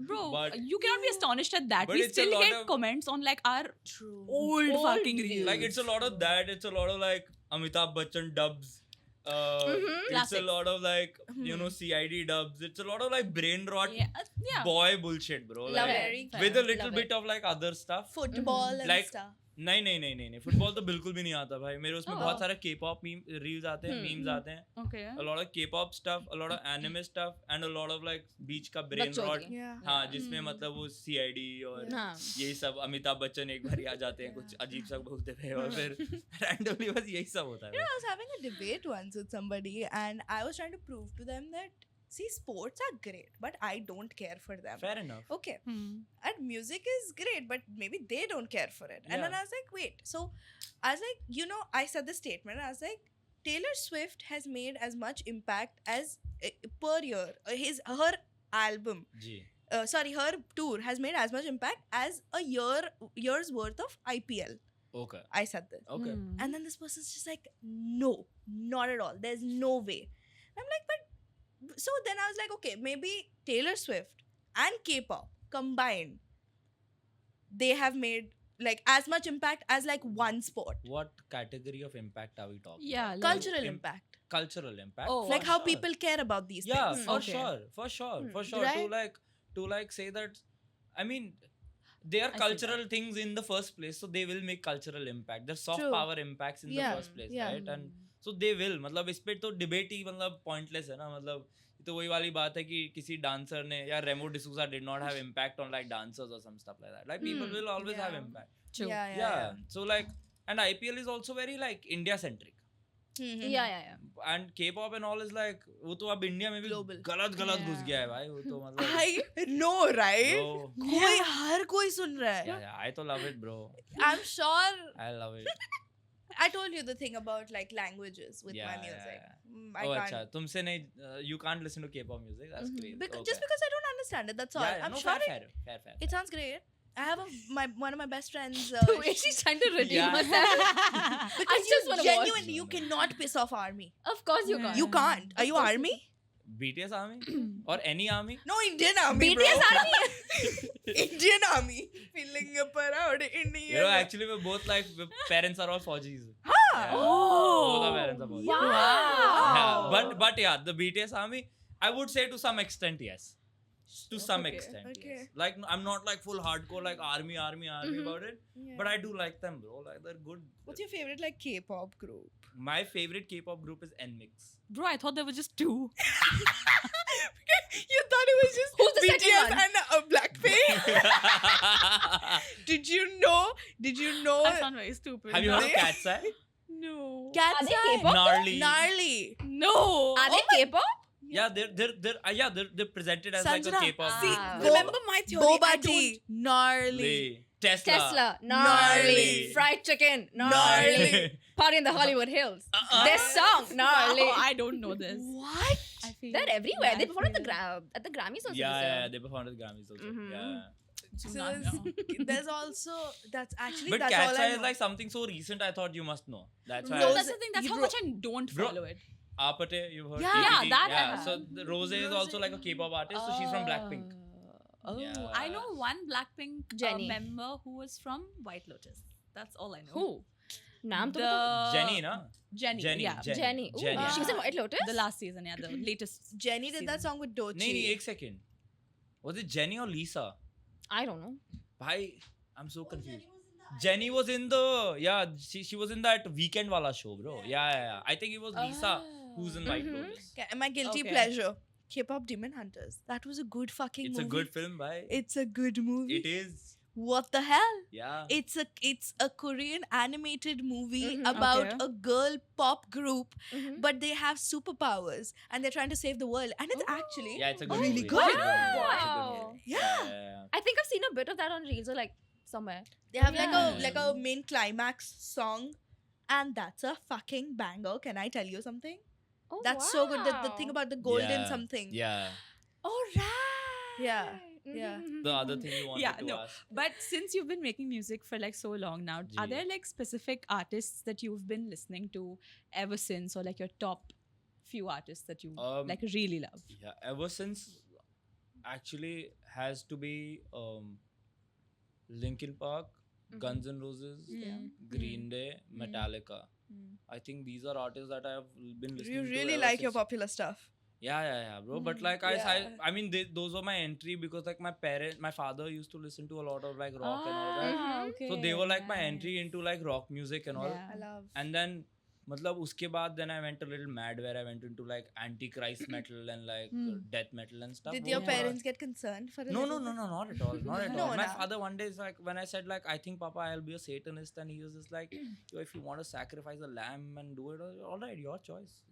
Bro, But- you cannot be astonished at that. But We it's a still lot get of- comments on like our True. old fucking reels. Like it's a lot of that, it's a lot of like Amitabh Bachchan dubs. It's a Classics. lot of like you know CID dubs. It's a lot of like brain rot Yeah, yeah. boy bullshit, bro. Love Like, it. Very with a little Love bit of like other stuff. Football and Like- stuff. नहीं football तो बिल्कुल भी नहीं आता भाई मेरे उसमें Oh. बहुत सारे K-pop रील्स आते हैं मीम्स आते हैं Okay. a lot of K-pop stuff, a lot of anime stuff and a lot of like बीच का brain बच्चों rot. की. Yeah. हाँ जिसमें मतलब वो CID और हाँ. यही सब अमिताभ बच्चन एक बार आ जाते हैं कुछ अजीब सा बोलते हुए और फिर randomly बस यही सब होता You know, है. I was having a debate once with somebody, and I was trying to prove to them that see, sports are great, but I don't care for them. Fair enough. Okay, Hmm. and music is great, but maybe they don't care for it. And then Yeah. I was like, wait. So I was like, you know, I said the statement. I was like, Taylor Swift has made as much impact as per year. Her album, ji. sorry, her tour has made as much impact as a year's worth of IPL. Okay. I said this. Okay. Hmm. And then this person's just like, no, not at all. There's no way. And I'm like, but so then I was like, okay, maybe Taylor Swift and K-pop combined, they have made like as much impact as like one sport. What category of impact are we talking? Yeah, about? like- Cultural Im- impact. Cultural impact. Oh, Like for how sure. people care about these Yeah, things. for Okay. sure, for sure, Hmm. for sure. Right? To like say that, I mean, they are I see cultural things in the first place, so they will make cultural impact. They're soft True. power impacts in Yeah, the first place, yeah. right? And so they will. मतलब इस पे तो debate ही मतलब pointless है ना, मतलब तो वही वाली बात है कि किसी dancer ने या Remo D'Souza did not have impact on like dancers or some stuff like that. Like people will always have Yeah. impact. True. Yeah. So like, and IPL is also very like India centric. Yeah. And K-pop and all is like वो तो अब India में भी Global. गलत Yeah. घुस गया है भाई वो तो मतलब I know, right? bro, कोई हर कोई सुन रहा है. yeah, I तो love it bro. I'm sure I love it. I told you the thing about like languages with Yeah, my yeah, music. yeah. I Oh can't. अच्छा तुमसे नहीं you can't listen to K-pop music. That's crazy. Because, okay. Just because I don't understand it, that's all. yeah, I'm no, sure fair. it sounds great. I have one of my best friends. The way she's trying to redeem Yeah. herself. Because I just wanna watch. genuinely, you cannot piss off ARMY. Of course you can't. You can't. Are Of you course you ARMY? BTS army or any army? No, Indian ARMY, BTS bro. army. Indian ARMY. Feeling up around Indian. You know, actually, we're both like, parents are all Fauji's. Huh. Yeah. Oh. Both our parents are Fauji. Wow. Yeah, but yeah, the BTS army, I would say to some extent, yes. To some Okay, extent, okay. yes. Like, I'm not like full hardcore like army Mhm. about it, Yeah. but I do like them, bro. Like, they're good. What's your favorite like K-pop group? My favorite K-pop group is NMIX. Bro, I thought there were just two. You thought it was just Who's the second BTS one? and Blackpink? Did you know? I sound very stupid. Have you heard of They- Cat's Eye? No. Cat's Are they Eye? K-pop? Gnarly. Gnarly. No. Are they K-pop? Yeah, they're presented as like Sanjana, a K-pop see, group. Ah. remember my theory? Boba I don't. Gnarly. Tesla. Tesla. Gnarly. Gnarly. Fried chicken. Gnarly. Gnarly. Party in the Hollywood Hills. This song. Gnarly. Wow, I don't know this. What? I feel They're everywhere. yeah, They I performed at feel the at the Grammys also. Yeah, this yeah, year. they performed at the Grammys also. Mhm. Yeah. Do So not know. there's also that's actually But that's Cat's all Eye I is know. like something so recent. I thought you must know. That's why. No, Rose- that's the thing. That's how Bro- much I don't Bro- follow it. Apate, you've heard? Yeah, APT? that I yeah. have. So the Rose is also like a K-pop artist. So she's from Blackpink. Oh, Yeah. I know one Blackpink Jennie. member who was from White Lotus. That's all I know. Who? Naam to The batao. Jenny, na? Jenny. Jenny, Yeah. Jenny. Jenny. Ooh, Jenny. she was in White Lotus? The last season, yeah, the latest. Jenny did that season. song with Doechii. Nee, ek second. Was it Jenny or Lisa? I don't know. Bhai, I'm so confused. Jenny was in the she was in that Weekend wala show, bro. Yeah. I think it was Lisa who's in White Mhm. Lotus. Okay, and my guilty Okay. pleasure, K-pop Demon Hunters. That was a good fucking It's movie. a good film, bhai. It's a good movie. It is. What the hell? Yeah. It's a Korean animated movie Mhm. about Okay. a girl pop group, Mhm. but they have superpowers and they're trying to save the world. And it's actually Yeah, it's a good really movie. good. It's a good movie. It's a good Wow. movie. Yeah. I think I've seen a bit of that on Reels or like somewhere. They have Yeah. like a main climax song, and that's a fucking banger. Can I tell you something? Oh, That's so good. The thing wow. about the golden Yeah. something. Yeah. Oh, right. Yeah, yeah. Mhm. The other thing you wanted Yeah, to no. ask. But since you've been making music for like so long now, are Ji. there like specific artists that you've been listening to ever since, or like your top few artists that you like really love? Yeah, ever since actually has to be Linkin Park, Mhm. Guns N' Roses, Mm. Green Day, Mm. Metallica. Mm. I think these are artists that I have been listening You to. really ever like your since- popular stuff. Yeah, bro. But Mm, like yeah. I mean, those were my entry because like my father used to listen to a lot of like rock and all that. Ah, Mhm. So they were like my nice. entry into like rock music and all. Yeah. I love. And then matlab uske baad then I went a little mad where I went into like antichrist metal and like Hmm. death metal and stuff. Did Wo your Yeah. thoda- parents get concerned for a No, little bit? not at all. Not at No, all. My nah. father one day is like, when I said like, I think Papa, I'll be a Satanist, and he was just like, yo, if you want to sacrifice a lamb and do it, all right, your choice.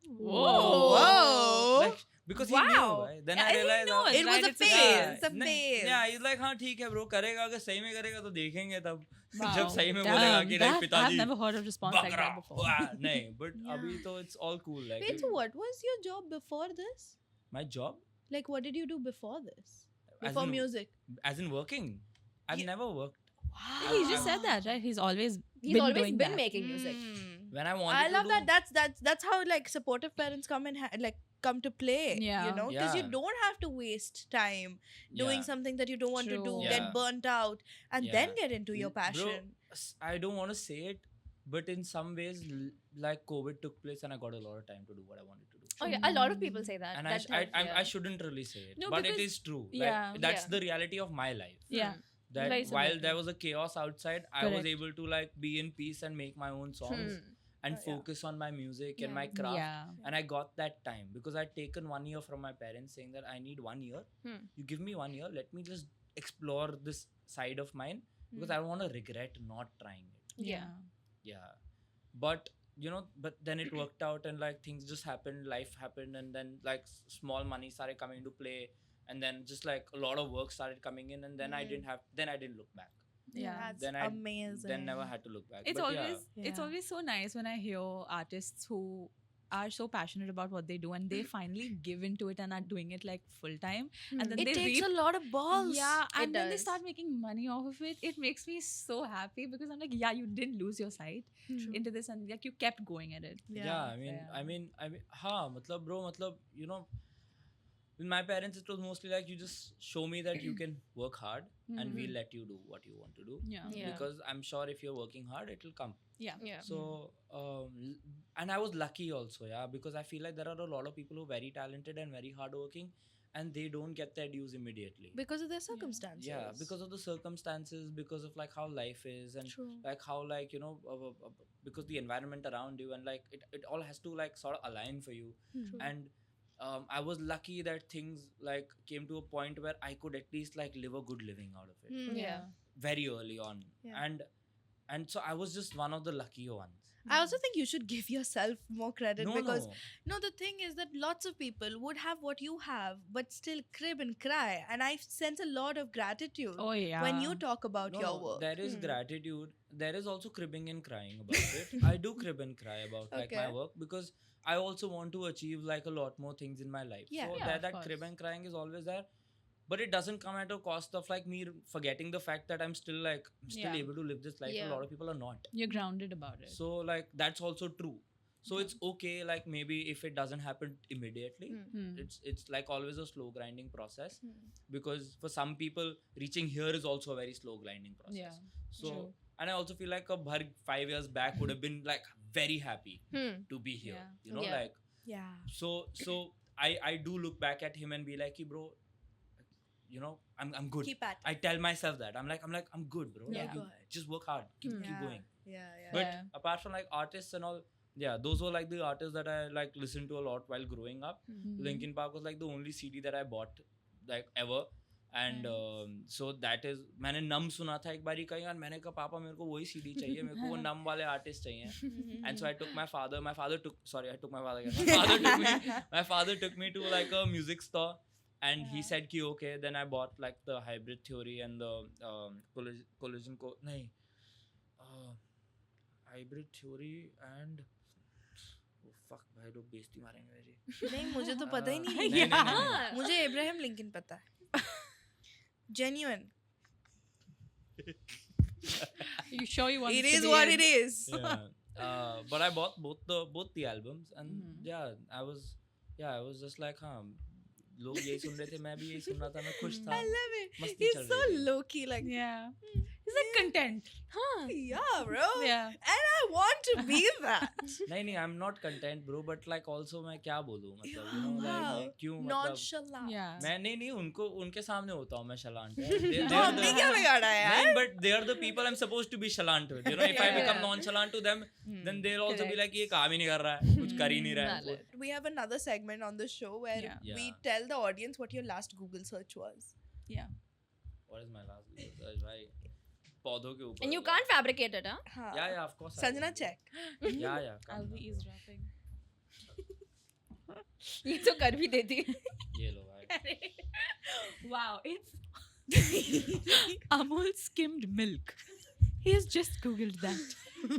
Whoa. Like, because he knew, Wow. right? Then Yeah, I he realized knows, It was right? a It's phase. It's a नहीं, phase. Yeah, he's like, हाँ ठीक है bro, करेगा अगर सही में करेगा तो देखेंगे तब Wow. जब सही में बोलेगा Damn, कि that- नहीं पिताजी I've never heard a response like that before. नहीं, but Yeah. अभी तो it's all cool. Like Wait, so what was your job before this? my job, Like, what did you do before this? As Before in- music? as in working, I've Yeah. never worked. Yeah, he just said that, right? He's always He's been always doing been that. making music. When I wanted I to love do, that. That's how like supportive parents come and like come to play. Yeah. You know, because you Yeah. don't have to waste time doing Yeah. something that you don't want to do, True. get Yeah. burnt out, and Yeah. then get into your Bro, passion. I don't want to say it, but in some ways, like COVID took place and I got a lot of time to do what I wanted to do. Oh yeah, a lot of people say that. And that I yeah. shouldn't really say it, No, but it because- is true. yeah. Like, that's Yeah. the reality of my life. Yeah. That Very while similar. there was a chaos outside, I was Correct. able to like be in peace and make my own songs Hmm. and Yeah. focus on my music and Yeah. my craft. Yeah. And I got that time because I'd taken 1 year from my parents saying that I need 1 year. Hmm. You give me 1 year, let me just explore this side of mine because I don't want to regret not trying it. Yeah. Yeah. But but then it worked out and like things just happened, life happened, and then like small money started coming into play, and then just like a lot of work started coming in, and then I didn't look back. Yeah. That's Then I amazing. Then never had to look back. It's But always it's Yeah. always so nice when I hear artists who are so passionate about what they do and they finally give into it and are doing it like full time, and then It they takes reap, a lot of balls. yeah, and then they does. start making money off of it. It makes me so happy because I'm like, yeah, you didn't lose your sight into this, and like you kept going at it. Yeah, I mean, matlab, bro, matlab, you know, with my parents, it was mostly like you just show me that you can work hard and we'll let you do what you want to do. Yeah. Yeah. Because I'm sure if you're working hard, it will come. Yeah. Yeah. So, and I was lucky also, yeah, because I feel like there are a lot of people who are very talented and very hardworking, and they don't get their dues immediately. Because of their circumstances. Yeah, because of the circumstances, because of like how life is, and True. like how, like, you know, because the environment around you, and like it all has to like sort of align for you. True. And I was lucky that things like came to a point where I could at least like live a good living out of it Yeah. very early on. Yeah. And so I was just one of the lucky ones. I also think you should give yourself more credit No, because no. no, the thing is that lots of people would have what you have but still crib and cry, and I sense a lot of gratitude Oh yeah. when you talk about No, your no, work. there is Hmm. gratitude. There is also cribbing and crying about it. I do crib and cry about like my Okay. work because I also want to achieve like a lot more things in my life. Yeah. So Yeah, of that course. crib and crying is always there. But it doesn't come at a cost of like me forgetting the fact that I'm still Yeah. able to live this life. Yeah. A lot of people are not. You're grounded about it. So like that's also true. So it's okay, like maybe if it doesn't happen immediately, Hmm. it's like always a slow grinding process, Hmm. because for some people reaching here is also a very slow grinding process. Yeah. So True. and I also feel like a Bharg 5 years back would have been like very happy to be here. Yeah. You know, Yeah. like Yeah. so I do look back at him and be like, "Hey, bro, you know, I'm good." Keep at it. I tell myself that. I'm good, bro. Yeah. Like, you Good. just work hard. Keep Yeah. going. Yeah, yeah. But Yeah. apart from like artists and all, yeah, those were like the artists that I like listened to a lot while growing up. Mhm. Linkin Park was like the only CD that I bought like ever. And so that is, मैंने नम सुना था एक बारी कहीं और मैंने कहा पापा मेरे को वही CD चाहिए, मेरे को वो नम वाले आर्टिस्ट चाहिए. And so I took my father took my father took me to like a music store, and he said ki okay. Then I bought like the Hybrid Theory and the Collision Hybrid Theory and fuck भाई लोग बेइज्जती मारेंगे मेरी. नहीं मुझे तो पता ही नहीं नहीं, लिंकन. नहीं, नहीं. मुझे इब्राहिम लिंकन पता है. Genuine. You sure you want It this to is be what a- it is. Yeah. But I bought both the albums, and Mhm. yeah, I was just like, लोग यही सुन रहे थे, मैं भी यही सुन रहा था, मैं खुश था. I love it. मस्ती He's चल so रही थी. low key, like Yeah. He's like content. yeah, bro. Yeah. And I want to be that. नहीं, I'm not content, bro. But like also मैं क्या बोलूँ, मतलब you know, like Wow. मैं क्यों मतलब Nonchalant. Yeah. मैं नहीं उनके सामने होता हूँ मैं शलांट. तो हमने क्या बिगाड़ा है यार? But they are the people I'm supposed to be chalant with. You know, if I become Yeah. nonchalant to them, Hmm. then they'll also be Correct. like ये काम ही नहीं कर रहा है, कुछ कर ही नहीं रहा है. We have another segment on the show where Yeah. we Yeah. tell the audience what your last Google search was. Yeah. What is my last Google search, भाई? पौधों के ऊपर. And you can't fabricate it, huh? हाँ. Yeah, of course. I Sanjana will. check. Yeah. I'll come be now. eavesdropping. ये तो कर भी देती है. ये लो भाई. Wow, it's Amul skimmed milk. He has just googled that.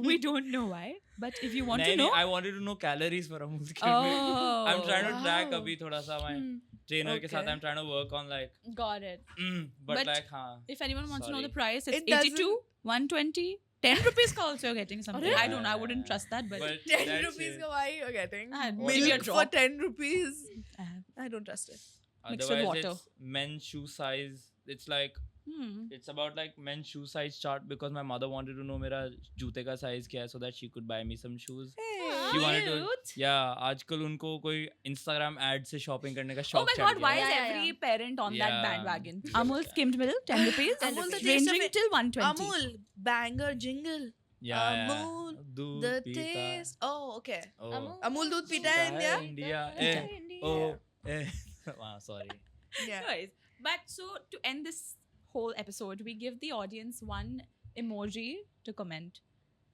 We don't know why, but if you want to know, I wanted to know calories for Amul Skim. oh, I'm trying to track Wow. अभी थोड़ा सा my trainer के साथ. Okay. I'm trying to work on like, Got it. but But like हाँ. If anyone wants to know the Sorry. price, it's It doesn't- 82, 120, 10 rupees ka also you're getting something. Arre? I don't know. I wouldn't trust that, but 10 that's rupees it. ka why you're getting? Ah, What maybe a Milk for drop. 10 rupees. Uh, I don't trust it. Mixed with Otherwise, water. it's men's shoe size. It's like it's about like men's shoe size chart, because my mother wanted to know मेरा जूते का size क्या है, so that she could buy me some shoes. Hey. She wanted to. Cute. Yeah, आजकल उनको कोई Instagram ad से shopping करने का Oh शौक my चढ़ god, why गया is है. Yeah, every yeah. parent on that Yeah. bandwagon? Amul skimmed milk, 10 rupees. Amul the taste of ranging it. till 120. Amul, banger jingle. Yeah, Amul, दूध The पीता. taste. Oh, okay. Oh. Amul दूध पीता है पीता India? है India. India. Oh. Wow, sorry. Yeah. Anyways, but so to end this whole episode, we give the audience one emoji to comment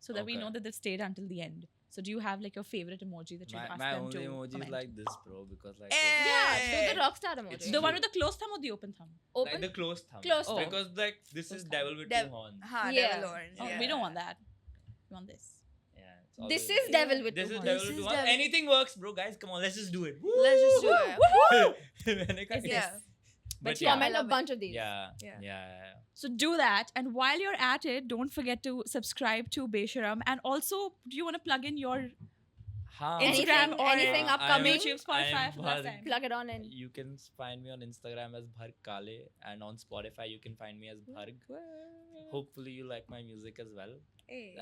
so that we Okay. know that they've stayed until the end. So do you have like your favorite emoji that you ask My them only to emoji is comment? like this, bro, because like Yeah, so Hey. the rockstar emoji. It's The one with the closed thumb or the open thumb? like Open. the closed thumb. Closed thumb. Because like this is Closed devil with Dev- two horns. हाँ, Yeah. devil orange. Oh, Yeah. we don't want that. We want this. Yeah. all This the is way. devil with This two is horns. devil This to is us. devil. Anything works, bro. Guys, come on, let's just do it. Let's just do it. मैंने कहा, Yeah. But Comment I a love it. bunch of these. yeah. So do that. And while you're at it, don't forget to subscribe to Besharam. And also, do you want to plug in your हाँ, Instagram or anything I am- upcoming? YouTube, Spotify I am for last Bharg. time? Plug it on in. You can find me on Instagram as Bharg Kale, and on Spotify you can find me as Bharg. Hopefully you like my music as well,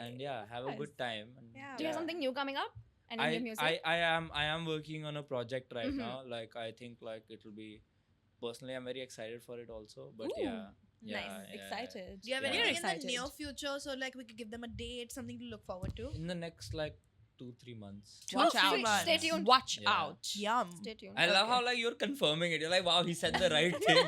and yeah, have a Nice. good time. And Yeah. Do you have something new coming up? Any new music? I am working on a project right Mhm. now. Like I think like it'll be. Personally, I'm very excited for it also. But Ooh. yeah, Nice. yeah. Excited. Do you have Yeah. anything We're in the near excited. future? So like we could give them a date, something to look forward to. In the next like 2-3 months. Watch Oh, out. sweet. Stay tuned. Watch Yeah. out. Yum. Stay tuned. I love how like you're confirming it. You're like, wow, he said the right thing.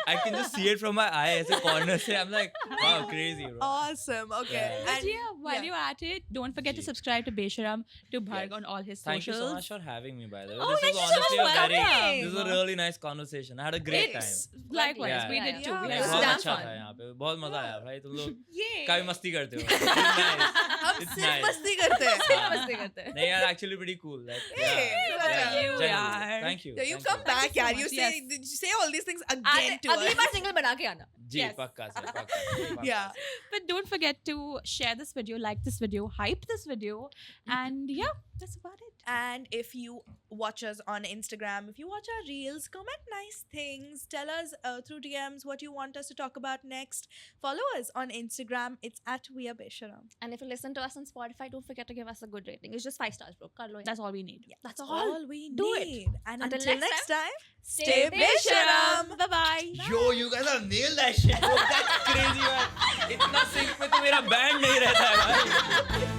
I can just see it from my eye as a corner. Say, I'm like, wow, crazy, bro. Awesome. Okay. Yeah. But And yeah, while you're at it, don't forget to Ji. subscribe to Besharam, to Bharg Yes. on all his Thank you socials. so much for having me, by the way. Oh, This thank was you so much honestly for a very, coming. this was a really nice conversation. I had a great time. It's likewise, Yeah. we did Yeah, too. yeah. We It was had बहुत damn अच्छा fun. था यहाँ पे बहुत मजा आया भाई तुम लोग Yay. काफी मस्ती करते हो It's nice. हम It's सिर्फ nice. मस्ती करते हैं. हाँ. मस्ती करते हैं. नहीं यार actually pretty cool like Hey, look at you, genuinely. yaar. Thank you Yeah, you thank come back, Thank you so yaar. You much. say Yes. you say all these things again to अगली us. बार single बना के आना. जी Yes. पक्का से पक्का Yeah. But don't forget to share this video, like this video, hype this video, and yeah, that's about it. And if you watch us on Instagram, if you watch our reels, comment nice things. Tell us through DMs what you want us to talk about next. Follow us on Instagram. It's at We Are Besharam. And if you listen to us on Spotify, don't forget to give us a good rating. It's just 5 stars, bro. Kar lo yaar. That's all we need. That's all. we Do it. need. And Until until next next time, Stay stay Besharam. Bye bye. Yo, you guys have nailed that shit. Bro. That's crazy, man. इतना sink में तो मेरा band नहीं रहता है भाई.